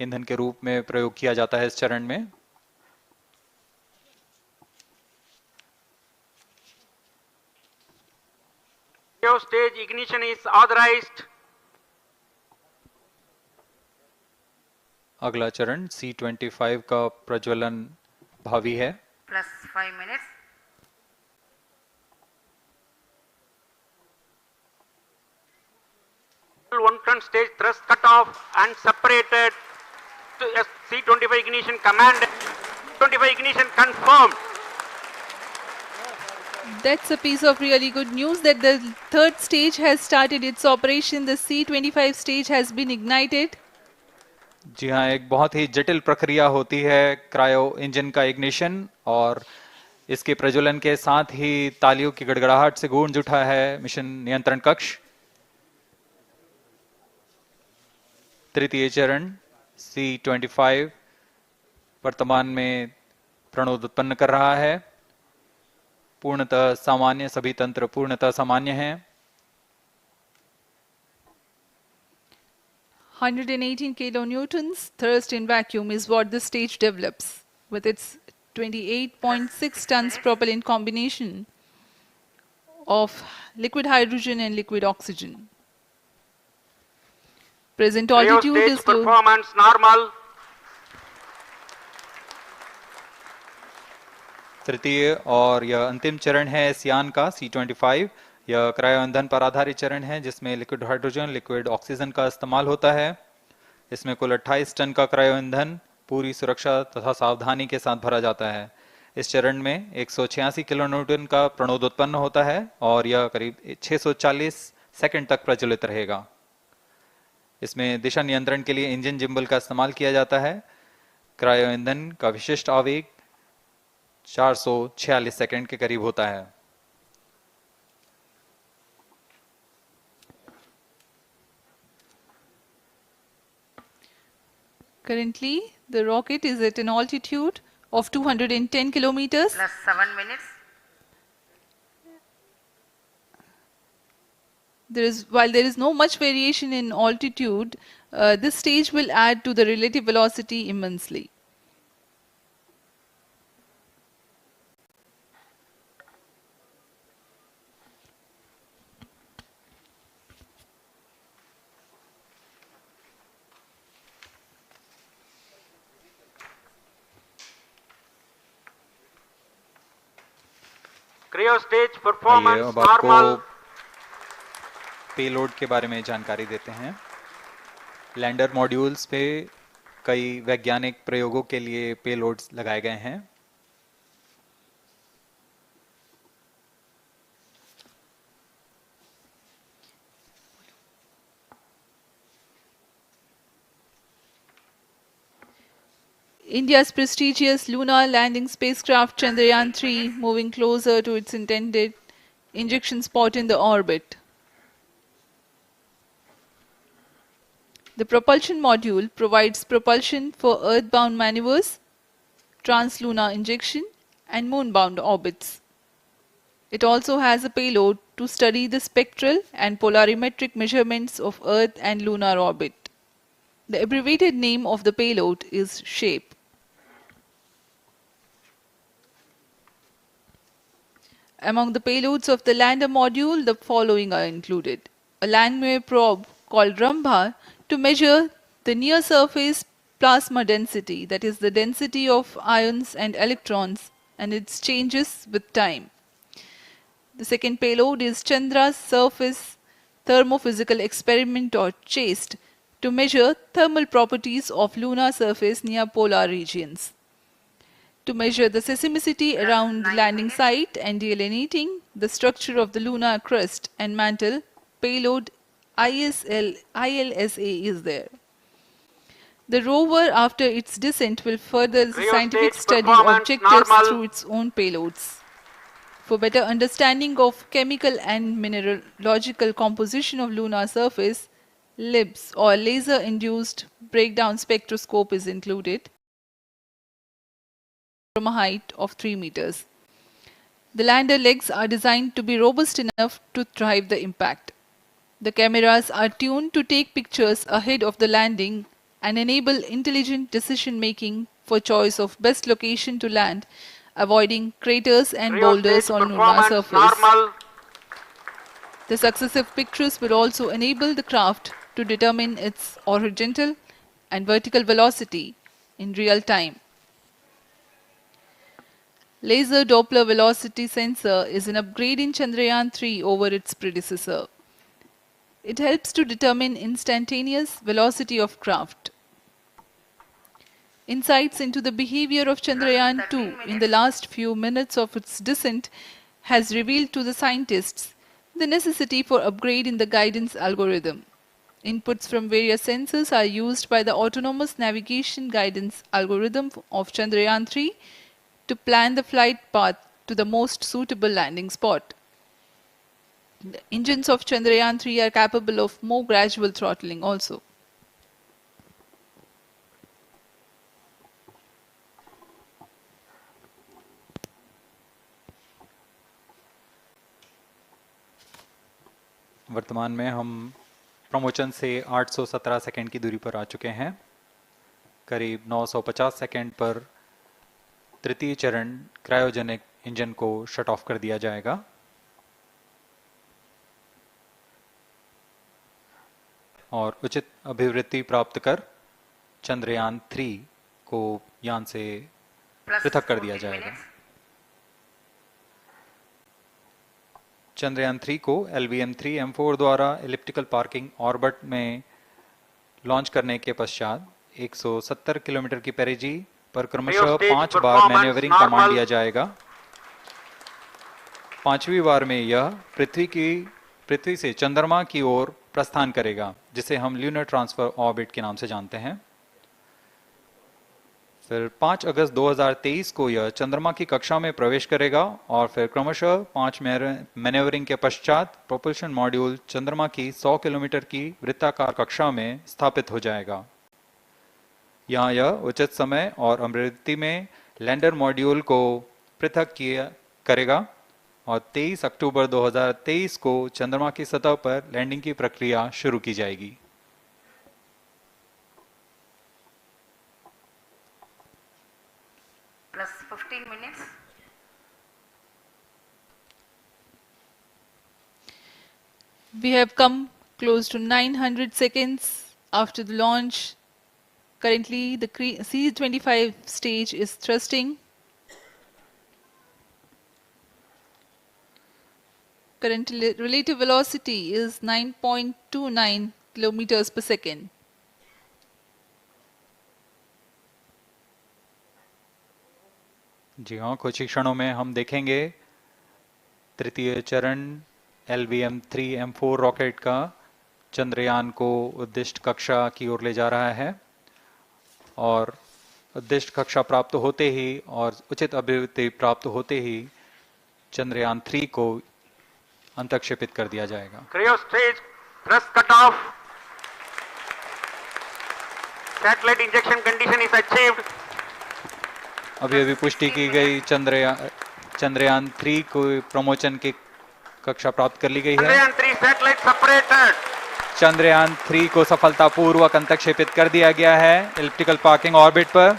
ईंधन के रूप में प्रयोग किया जाता है इस चरण में। Stage ignition is authorized. अगला चरण C-25 का प्रज्वलन भावी है। Plus 5 minutes. L110 stage thrust cut off and separated to C-25 ignition command. 25 ignition confirmed. That's a piece of really good news that the third stage has started its operation. The C-25 stage has been ignited. जी हाँ, एक बहुत ही जटिल प्रक्रिया होती है cryo engine का ignition और इसके प्रज्वलन के साथ ही तालियों की गड़गड़ाहट से गूंज उठा है मिशन नियंत्रण कक्ष। तृतीय चरण C-25 वर्तमान में प्रणोद उत्पन्न कर रहा है। पूर्णतः सामान्य, सभी तंत्र पूर्णतः सामान्य हैं। 118 kilonewtons thrust in vacuum is what this stage develops with its 28.6 tons propellant combination of liquid hydrogen and liquid oxygen. Present altitude is low. Performance normal. तृतीय और यह अंतिम चरण है इस यान का C-25। यह क्रायो ईंधन पर आधारित चरण है जिसमें लिक्विड हाइड्रोजन, लिक्विड ऑक्सीजन का इस्तेमाल होता है। इसमें कुल 28 टन का क्रायो ईंधन पूरी सुरक्षा तथा सावधानी के साथ भरा जाता है। इस चरण में 186 किलोन्यूटन का प्रणोद उत्पन्न होता है और यह करीब 640 सेकंड तक प्रज्वलित रहेगा। इसमें दिशा नियंत्रण के लिए इंजन जिम्बल का इस्तेमाल किया जाता है। क्रायो ईंधन का विशिष्ट आवेग 446 सेकंड के करीब होता है। Currently, the rocket is at an altitude of 210 kilometers. Plus 7 minutes. While there is no much variation in altitude, this stage will add to the relative velocity immensely. Cryo stage performance normal. Payload के बारे में जानकारी देते हैं। Lander modules पे कई वैज्ञानिक प्रयोगों के लिए पेलोड्स लगाए गए हैं। India's prestigious lunar landing spacecraft Chandrayaan-3 moving closer to its intended injection spot in the orbit. The propulsion module provides propulsion for earthbound maneuvers, translunar injection, and moonbound orbits. It also has a payload to study the spectral and polarimetric measurements of Earth and lunar orbit. The abbreviated name of the payload is SHAPE. Among the payloads of the lander module, the following are included. A landwehr probe called Rambha to measure the near-surface plasma density, that is the density of ions and electrons, and its changes with time. The second payload is Chandra's Surface Thermophysical Experiment, or CHAST, to measure thermal properties of lunar surface near polar regions. To measure the seismicity around the landing site and delineating the structure of the lunar crust and mantle, payload ILSA is there. The rover, after its descent, will further the scientific study objectives through its own payloads. For better understanding of chemical and mineralogical composition of lunar surface, LIBS, or laser-induced breakdown spectroscope, is included from a height of 3 meters. The lander legs are designed to be robust enough to thrive the impact. The cameras are tuned to take pictures ahead of the landing and enable intelligent decision-making for choice of best location to land, avoiding craters and boulders on lunar surface. The successive pictures will also enable the craft to determine its horizontal and vertical velocity in real time. Laser Doppler velocity sensor is an upgrade in Chandrayaan-3 over its predecessor. It helps to determine instantaneous velocity of craft. Insights into the behavior of Chandrayaan-2 in the last few minutes of its descent has revealed to the scientists the necessity for upgrade in the guidance algorithm. Inputs from various sensors are used by the autonomous navigation guidance algorithm of Chandrayaan-3 to plan the flight path to the most suitable landing spot. The engines of Chandrayaan-3 are capable of more gradual throttling also. वर्तमान में हम promotion से 817 second की दूरी पर आ चुके हैं। करीब 950 सेकंड पर तृतीय चरण क्रायोजेनिक इंजन को शट ऑफ कर दिया जाएगा। और उचित अभिवृत्ति प्राप्त कर चंद्रयान 3 को यान से पृथक कर दिया जाएगा। चंद्रयान 3 को LVM3-M4 द्वारा एलिप्टिकल पार्किंग ऑर्बिट में लॉन्च करने के पश्चात 170 किलोमीटर की पेरिजी पर क्रमशः 5 बार मैन्यूवरिंग कमांड दिया जाएगा। 5वीं बार में यह पृथ्वी से चंद्रमा की ओर प्रस्थान करेगा, जिसे हम ल्यूनर ट्रांसफर ऑर्बिट के नाम से जानते हैं। फिर 5 अगस्त 2023 को यह चंद्रमा की कक्षा में प्रवेश करेगा और फिर क्रमशः 5 मैन्यूवरिंग के पश्चात प्रोपल्शन मॉड्यूल चंद्रमा की 100 किलोमीटर की वृत्ताकार कक्षा में स्थापित हो जाएगा। यहाँ यह उचित समय और अभिवृत्ति में लैंडर मॉड्यूल को पृथक करेगा और 23 अक्टूबर 2023 को चंद्रमा की सतह पर लैंडिंग की प्रक्रिया शुरू की जाएगी। Plus 15 minutes. We have come close to 900 seconds after the launch. Currently, the C-25 stage is thrusting. Current relative velocity is 9.29 kilometers per second. जी हाँ, कुछ ही क्षणों में हम देखेंगे तृतीय चरण LVM3-M4 रॉकेट का चंद्रयान को उद्दिष्ट कक्षा की ओर ले जा रहा है और उद्दिष्ट कक्षा प्राप्त होते ही और उचित अभिवृद्धि प्राप्त होते ही चंद्रयान-3 को अंतक्षेपित कर दिया जाएगा। Cryo stage thrust cutoff. Satellite injection condition is achieved. अभी पुष्टि की गई चंद्रयान-3 को प्रमोचन की कक्षा प्राप्त कर ली गई है। Chandrayaan-3 satellite separated. चंद्रयान-3 को सफलतापूर्वक अंतक्षेपित कर दिया गया है एलिप्टिकल पार्किंग ऑर्बिट पर।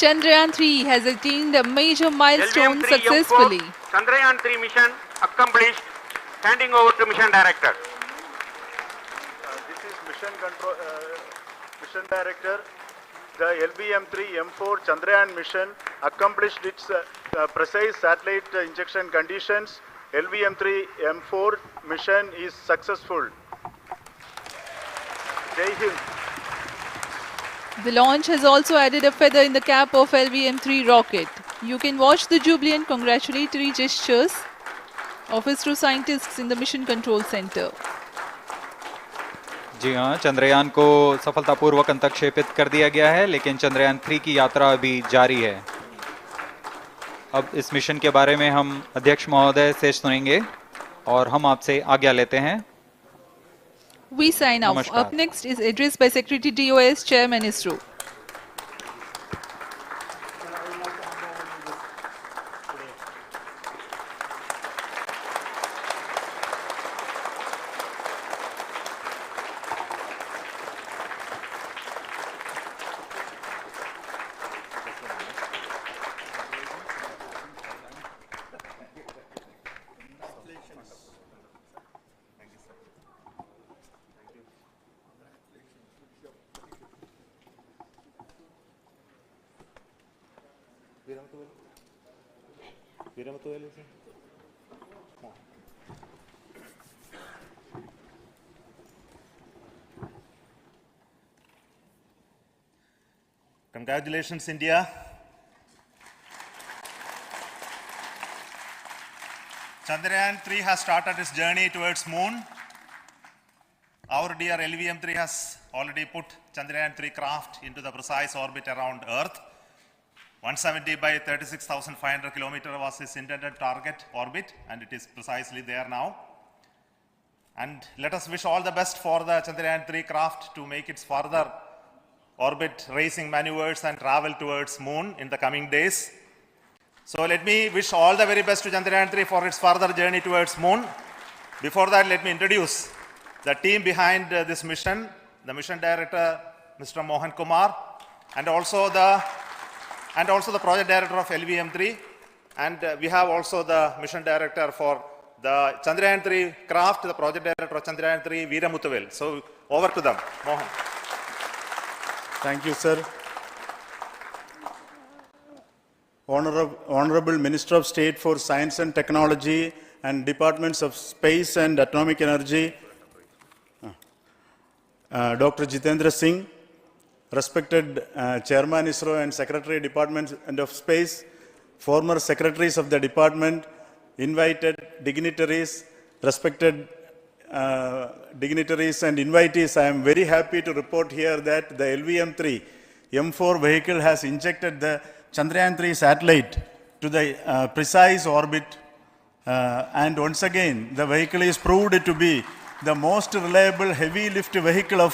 Chandrayaan-3 has attained a major milestone successfully. Chandrayaan-3 mission accomplished. Handing over to mission director. This is mission director. The LVM3-M4 Chandrayaan mission accomplished its precise satellite injection conditions. LVM3-M4 mission is successful. Jai Hind. The launch has also added a feather in the cap of LVM3 rocket. You can watch the jubilant congratulatory gestures of ISRO scientists in the Mission Control Center. जी हाँ, चंद्रयान को सफलतापूर्वक अंतक्षेपित कर दिया गया है, लेकिन चंद्रयान-3 की यात्रा अभी जारी है। अब इस मिशन के बारे में हम अध्यक्ष महोदय से सुनेंगे और हम आपसे आज्ञा लेते हैं। We sign off. Up next is address by Secretary DOS, Chairman ISRO. Congratulations, India. Chandrayaan-3 has started its journey towards moon. Our dear LVM-3 has already put Chandrayaan-3 craft into the precise orbit around Earth. 170 by 36,500 kilometers was its intended target orbit, and it is precisely there now. And let us wish all the best for the Chandrayaan-3 craft to make its further orbit racing maneuvers and travel towards moon in the coming days. So let me wish all the very best to Chandrayaan-3 for its further journey towards moon. Before that, let me introduce the team behind this mission, the mission director, Mr. Mohan Kumar, and also the project director of LVM3, and we have also the mission director for the Chandrayaan-3 craft, the project director of Chandrayaan-3, V4NEWSLIVE. So over to them, Mohan. Thank you, sir. Honorable Minister of State for Science and Technology and Departments of Space and Atomic Energy, Dr. Jitendra Singh, respected Chairman ISRO and Secretary Department of Space, former secretaries of the department, invited dignitaries, respected dignitaries and invitees, I am very happy to report here that the LVM3-M4 vehicle has injected the Chandrayaan-3 satellite to the precise orbit, and once again the vehicle is proved to be the most reliable heavy lift vehicle of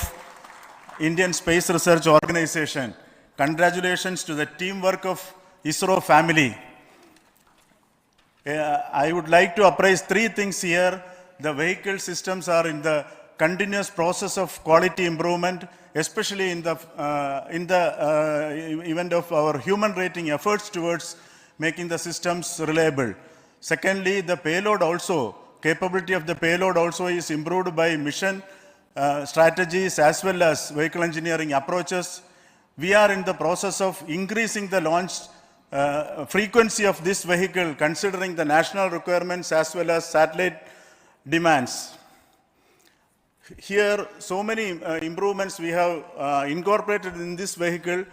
Indian Space Research Organization. Congratulations to the teamwork of ISRO family. I would like to appraise three things here. The vehicle systems are in the continuous process of quality improvement, especially in the event of our human rating efforts towards making the systems reliable. Secondly, the payload also, capability of the payload also is improved by mission strategies as well as vehicle engineering approaches. We are in the process of increasing the launch frequency of this vehicle considering the national requirements as well as satellite demands. Here, so many improvements we have incorporated in this vehicle.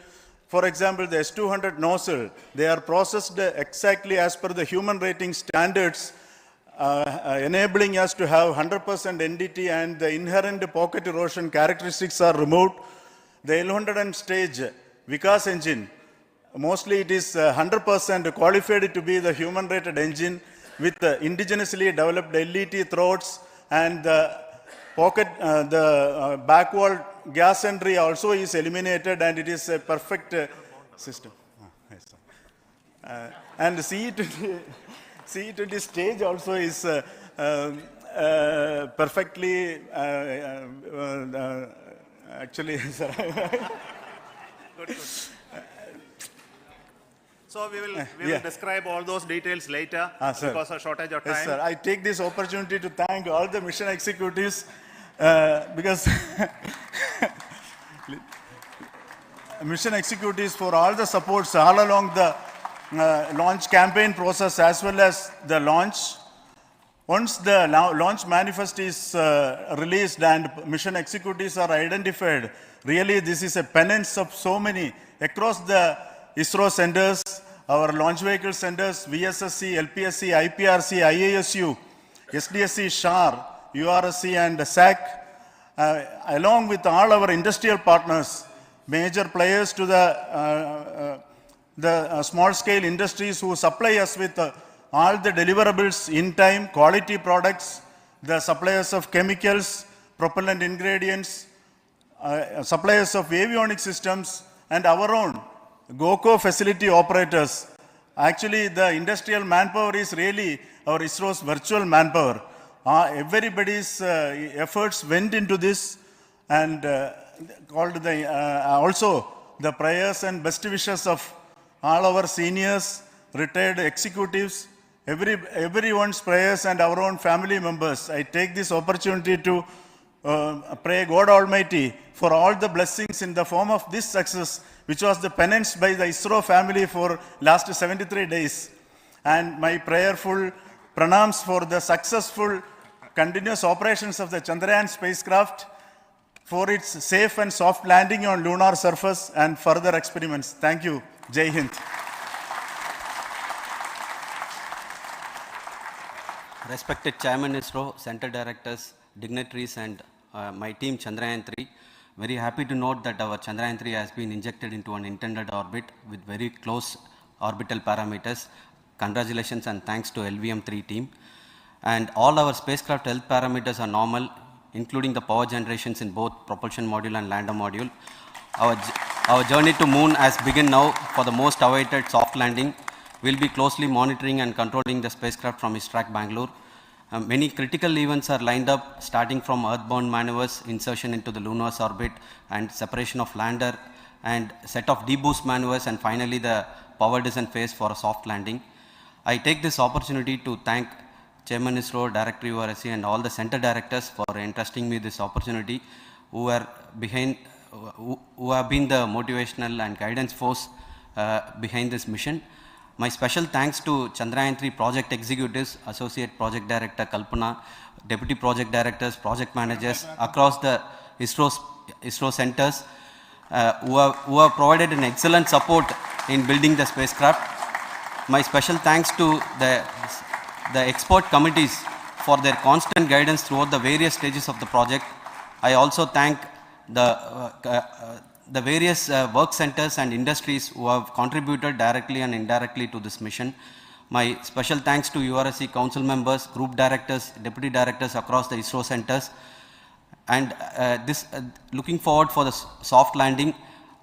For example, the S200 nozzle, they are processed exactly as per the human rating standards, enabling us to have 100% NDT, and the inherent pocket erosion characteristics are removed. The L100 stage Vikas engine, mostly it is 100% qualified to be the human rated engine with indigenously developed LET throats, and the pocket, back wall gas entry also is eliminated, and it is a perfect system. And the CE20 stage also is perfectly, actually, Good. So we will describe all those details later because of shortage of time. Yes, sir. I take this opportunity to thank all the mission executives because mission executives for all the supports all along the launch campaign process as well as the launch. Once the launch manifest is released and mission executives are identified, really this is a penance of so many across the ISRO centers, our launch vehicle centers, VSSC, LPSC, IPRC, IASU, SDSC, SHAR, URSC and SAC, along with all our industrial partners, major players to the small-scale industries who supply us with all the deliverables in time, quality products, the suppliers of chemicals, propellant ingredients, suppliers of avionics systems, and our own GOCO facility operators. Actually, the industrial manpower is really our ISRO's virtual manpower. Everybody's efforts went into this, and also the prayers and best wishes of all our seniors, retired executives, everyone's prayers and our own family members. I take this opportunity to pray God Almighty for all the blessings in the form of this success, which was the penance by the ISRO family for last 73 days. And my prayerful pranams for the successful continuous operations of the Chandrayaan spacecraft, for its safe and soft landing on lunar surface and further experiments. Thank you. Jai Hind. Respected Chairman ISRO, Center Directors, dignitaries and my team Chandrayaan-3, very happy to note that our Chandrayaan-3 has been injected into an intended orbit with very close orbital parameters. Congratulations and thanks to LVM3 team. And all our spacecraft health parameters are normal, including the power generations in both propulsion module and lander module. Our journey to moon has begun now for the most awaited soft landing. We'll be closely monitoring and controlling the spacecraft from ISRAC Bangalore. Many critical events are lined up, starting from earthbound maneuvers, insertion into the lunar orbit, and separation of lander, and set of deboost maneuvers, and finally the power descent phase for a soft landing. I take this opportunity to thank Chairman ISRO, Director URSC, and all the center directors for entrusting me this opportunity, who have been the motivational and guidance force behind this mission. My special thanks to Chandrayaan-3 project executives, Associate Project Director Kalpana, Deputy Project Directors, Project Managers across the ISRO centers who have provided an excellent support in building the spacecraft. My special thanks to the expert committees for their constant guidance throughout the various stages of the project. I also thank the various work centers and industries who have contributed directly and indirectly to this mission. My special thanks to URSC council members, group directors, deputy directors across the ISRO centers, and looking forward for the soft landing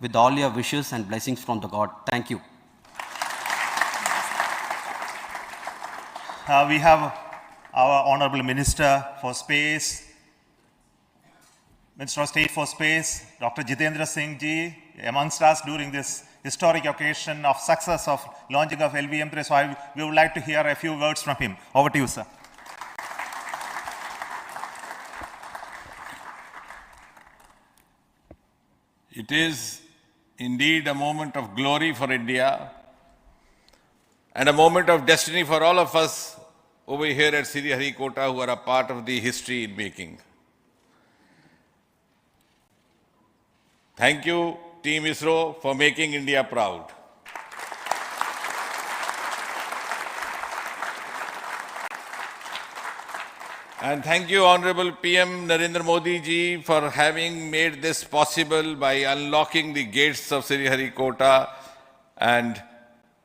with all your wishes and blessings from the God. Thank you. We have our Honorable Minister for Space, Minister of State for Space, Dr. Jitendra Singh ji, amongst us during this historic occasion of success of launching of LVM3. So we would like to hear a few words from him. Over to you, sir. It is indeed a moment of glory for India and a moment of destiny for all of us over here at Sriharikota who are a part of the history in making. Thank you, Team ISRO, for making India proud. And thank you, Honorable PM Narendra Modi ji, for having made this possible by unlocking the gates of Sriharikota and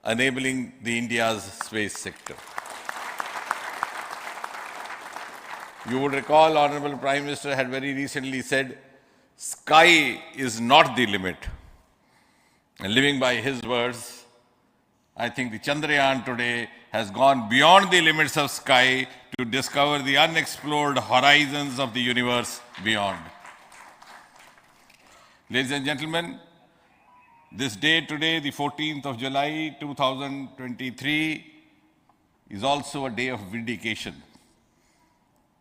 enabling the India's space sector. You would recall, Honorable Prime Minister had very recently said, sky is not the limit. And living by his words, I think the Chandrayaan today has gone beyond the limits of sky to discover the unexplored horizons of the universe beyond. Ladies and gentlemen, this day today, the 14th of July 2023, is also a day of vindication.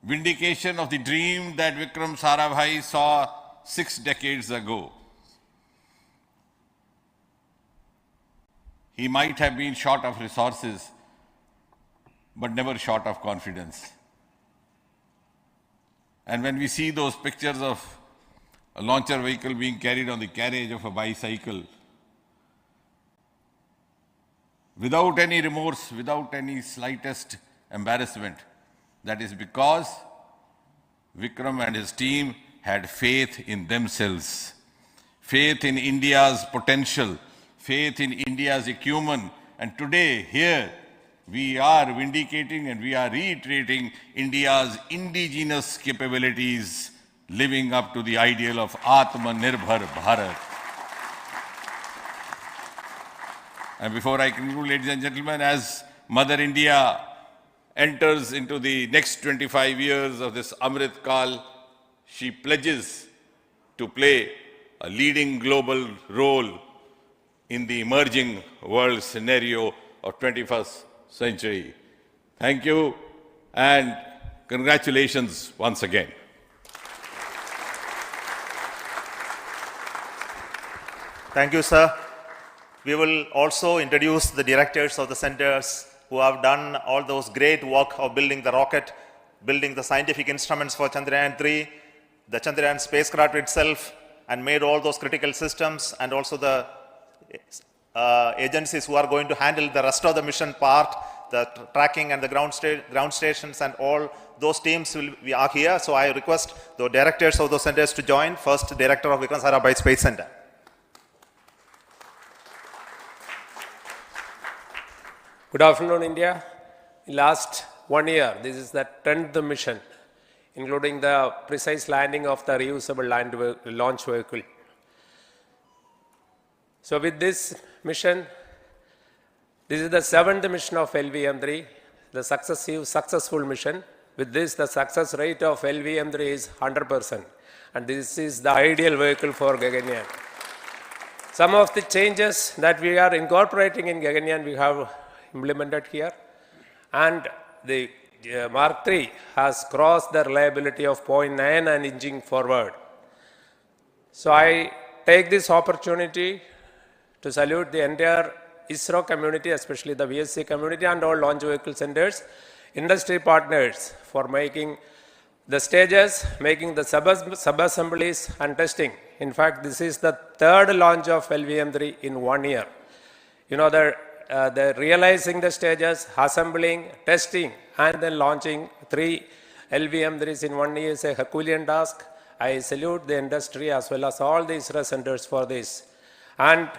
Vindication of the dream that Vikram Sarabhai saw 6 decades ago. He might have been short of resources, but never short of confidence. And when we see those pictures of a launcher vehicle being carried on the carriage of a bicycle, without any remorse, without any slightest embarrassment, that is because Vikram and his team had faith in themselves, faith in India's potential, faith in India's acumen. And today, here, we are vindicating and we are reiterating India's indigenous capabilities, living up to the ideal of Atmanirbhar Bharat. And before I conclude, ladies and gentlemen, as Mother India enters into the next 25 years of this Amrit Kal, she pledges to play a leading global role in the emerging world scenario of 21st century. Thank you and congratulations once again. Thank you, sir. We will also introduce the directors of the centers who have done all those great work of building the rocket, building the scientific instruments for Chandrayaan-3, the Chandrayaan spacecraft itself, and made all those critical systems, and also the agencies who are going to handle the rest of the mission part, the tracking and the ground stations, and all those teams are here. So I request the directors of those centers to join. First, Director of Vikram Sarabhai Space Center. Good afternoon, India. In last 1 year, this is the 10th mission, including the precise landing of the reusable launch vehicle. So with this mission, this is the 7th mission of LVM3, the successful mission. With this, the success rate of LVM3 is 100%. And this is the ideal vehicle for Gaganyaan. Some of the changes that we are incorporating in Gaganyaan, we have implemented here. And the Mark III has crossed the reliability of 0.9 and inching forward. So I take this opportunity to salute the entire ISRO community, especially the VSC community and all launch vehicle centers, industry partners for making the stages, making the sub-assemblies and testing. In fact, this is the 3rd launch of LVM3 in 1 year. You know, the realizing the stages, assembling, testing, and then launching 3 LVM3s in 1 year is a Herculean task. I salute the industry as well as all the ISRO centers for this. And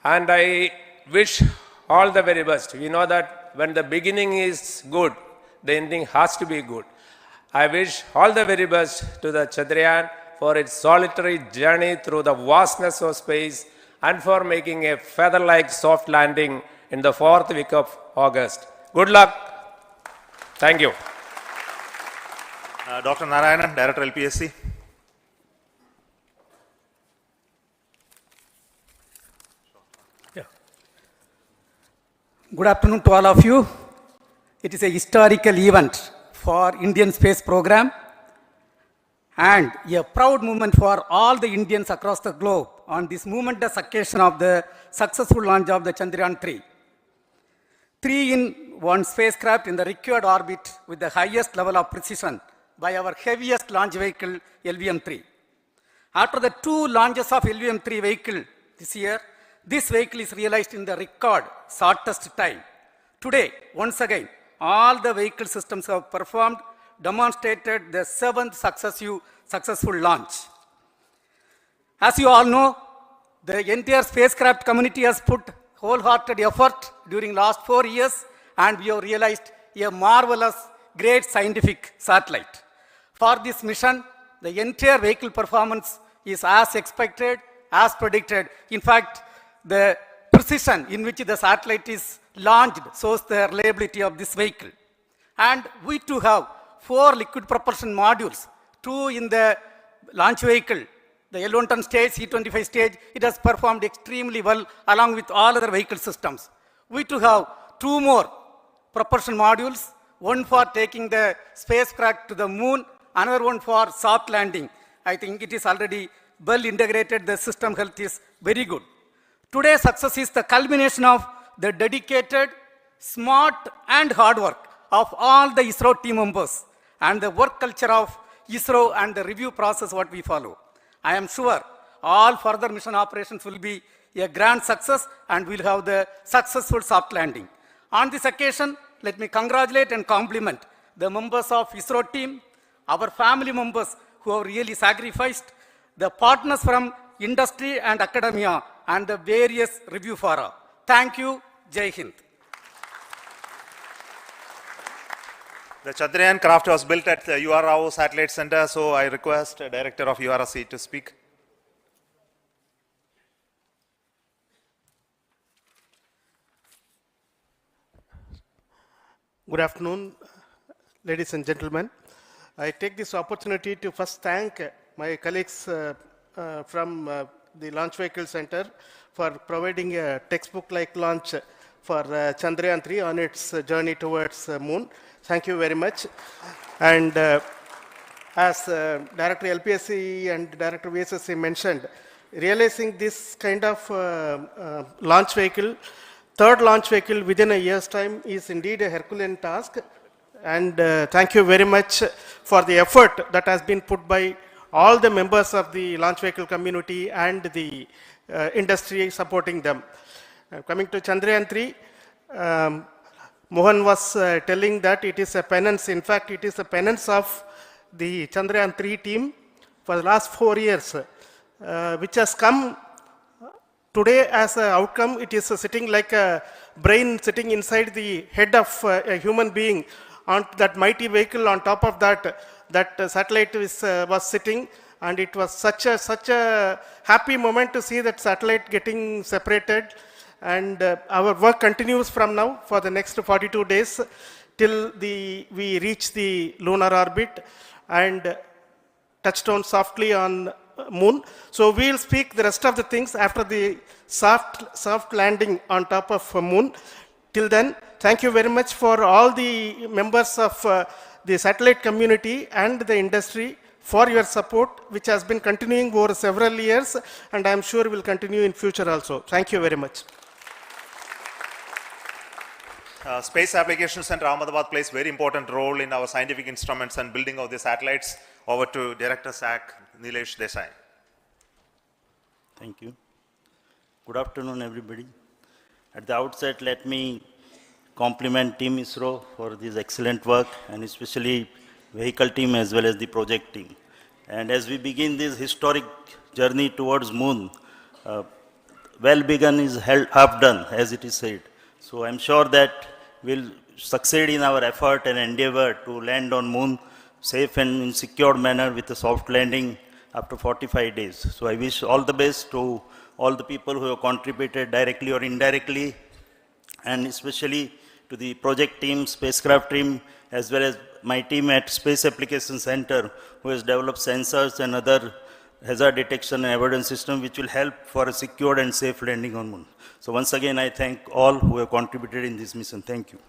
I wish all the very best. We know that when the beginning is good, the ending has to be good. I wish all the very best to the Chandrayaan for its solitary journey through the vastness of space and for making a feather-like soft landing in the 4th week of August. Good luck. Thank you. Dr. Narayanan, Director LPSC. Good afternoon to all of you. It is a historical event for Indian space program and a proud moment for all the Indians across the globe on this momentous occasion of the successful launch of the Chandrayaan-3. 3-in-1 spacecraft in the required orbit with the highest level of precision by our heaviest launch vehicle, LVM-3. After the 2 launches of LVM-3 vehicle this year, this vehicle is realized in the record shortest time. Today, once again, all the vehicle systems have performed, demonstrated the 7th successful launch. As you all know, the entire spacecraft community has put wholehearted effort during last 4 years, and we have realized a marvelous, great scientific satellite. For this mission, the entire vehicle performance is as expected, as predicted. In fact, the precision in which the satellite is launched shows the reliability of this vehicle. And we too have 4 liquid propulsion modules, 2 in the launch vehicle. The L110 stage, C25 stage, it has performed extremely well along with all other vehicle systems. We too have 2 more propulsion modules, one for taking the spacecraft to the moon, another one for soft landing. I think it is already well integrated, the system health is very good. Today's success is the culmination of the dedicated, smart and hard work of all the ISRO team members and the work culture of ISRO and the review process what we follow. I am sure all further mission operations will be a grand success and we'll have the successful soft landing. On this occasion, let me congratulate and compliment the members of ISRO team, our family members who have really sacrificed, the partners from industry and academia, and the various review fora. Thank you. Jai Hind. The Chandrayaan craft was built at the UR Rao Satellite Center, so I request the Director of URSC to speak. Good afternoon, ladies and gentlemen. I take this opportunity to first thank my colleagues from the Launch Vehicle Center for providing a textbook-like launch for Chandrayaan-3 on its journey towards moon. Thank you very much. And as Director LPSC and Director VSSC mentioned, realizing this kind of launch vehicle, third launch vehicle within a year's time is indeed a Herculean task. And thank you very much for the effort that has been put by all the members of the launch vehicle community and the industry supporting them. Coming to Chandrayaan-3, Mohan was telling that it is a penance. In fact, it is a penance of the Chandrayaan-3 team for the last 4 years, which has come today as an outcome. It is sitting like a brain sitting inside the head of a human being on that mighty vehicle. On top of that, that satellite was sitting, and it was such a happy moment to see that satellite getting separated. And our work continues from now for the next 42 days till we reach the lunar orbit and touch down softly on moon. So we'll speak the rest of the things after the soft landing on top of moon. Till then, thank you very much for all the members of the satellite community and the industry for your support, which has been continuing over several years, and I'm sure will continue in future also. Thank you very much. Space Applications Center Ahmedabad plays very important role in our scientific instruments and building of the satellites. Over to Director SAC, Nilesh Desai. Thank you. Good afternoon, everybody. At the outset, let me compliment Team ISRO for this excellent work, and especially vehicle team as well as the project team. And as we begin this historic journey towards moon, well begun is half done, as it is said. So I'm sure that we'll succeed in our effort and endeavor to land on moon safe and in secured manner with a soft landing after 45 days. So I wish all the best to all the people who have contributed directly or indirectly, and especially to the project team, spacecraft team, as well as my team at Space Applications Center, who has developed sensors and other hazard detection and avoidance system which will help for a secured and safe landing on moon. So once again, I thank all who have contributed in this mission. Thank you.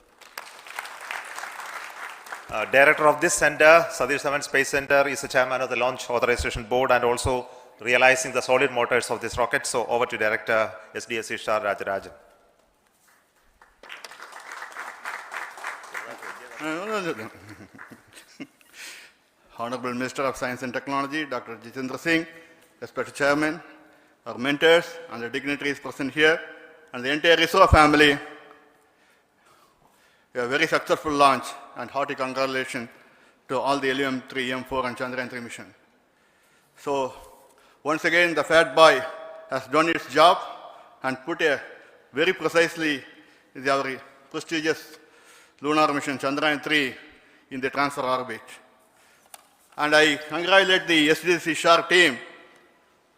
Director of this center, Satish Dhawan Space Center, is the chairman of the Launch Authorization Board and also realizing the solid motors of this rocket. So over to Director SDSC Star Rajarajan. Honorable Minister of Science and Technology, Dr. Jitendra Singh, respected Chairman, our mentors and the dignitaries present here, and the entire ISRO family, a very successful launch and hearty congratulations to all the LVM3-M4 and Chandrayaan-3 mission. So, once again, the Fat Boy has done its job and put a very precisely our prestigious lunar mission Chandrayaan-3 in the transfer orbit. And I congratulate the SDC SHAR team,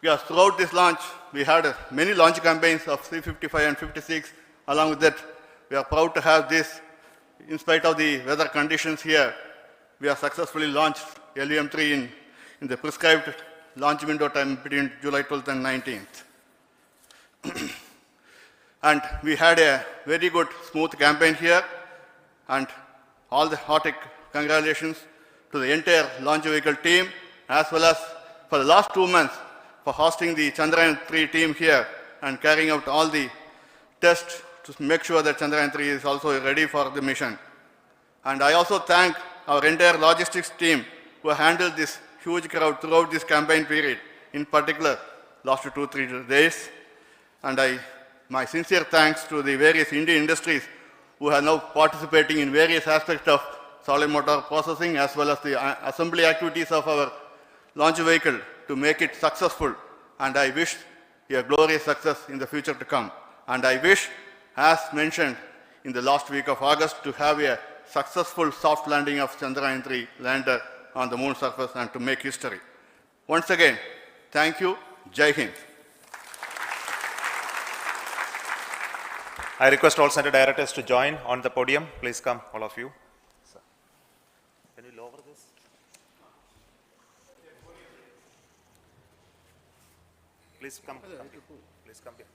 because throughout this launch, we had many launch campaigns of C-55 and 56. Along with that, we are proud to have this. In spite of the weather conditions here, we have successfully launched LVM3 in the prescribed launch window time between July 12th and 19th. And we had a very good, smooth campaign here, and all the hearty congratulations to the entire launch vehicle team, as well as for the last 2 months for hosting the Chandrayaan-3 team here and carrying out all the tests to make sure that Chandrayaan-3 is also ready for the mission. And I also thank our entire logistics team who handled this huge crowd throughout this campaign period, in particular last 2-3 days. And my sincere thanks to the various Indian industries who are now participating in various aspects of solid motor processing as well as the assembly activities of our launch vehicle to make it successful. And I wish a glorious success in the future to come. And I wish, as mentioned in the last week of August, to have a successful soft landing of Chandrayaan-3 lander on the moon surface and to make history. Once again, thank you. Jai Hind. I request all center directors to join on the podium. Please come, all of you. Can you lower this? Please come. Please come here.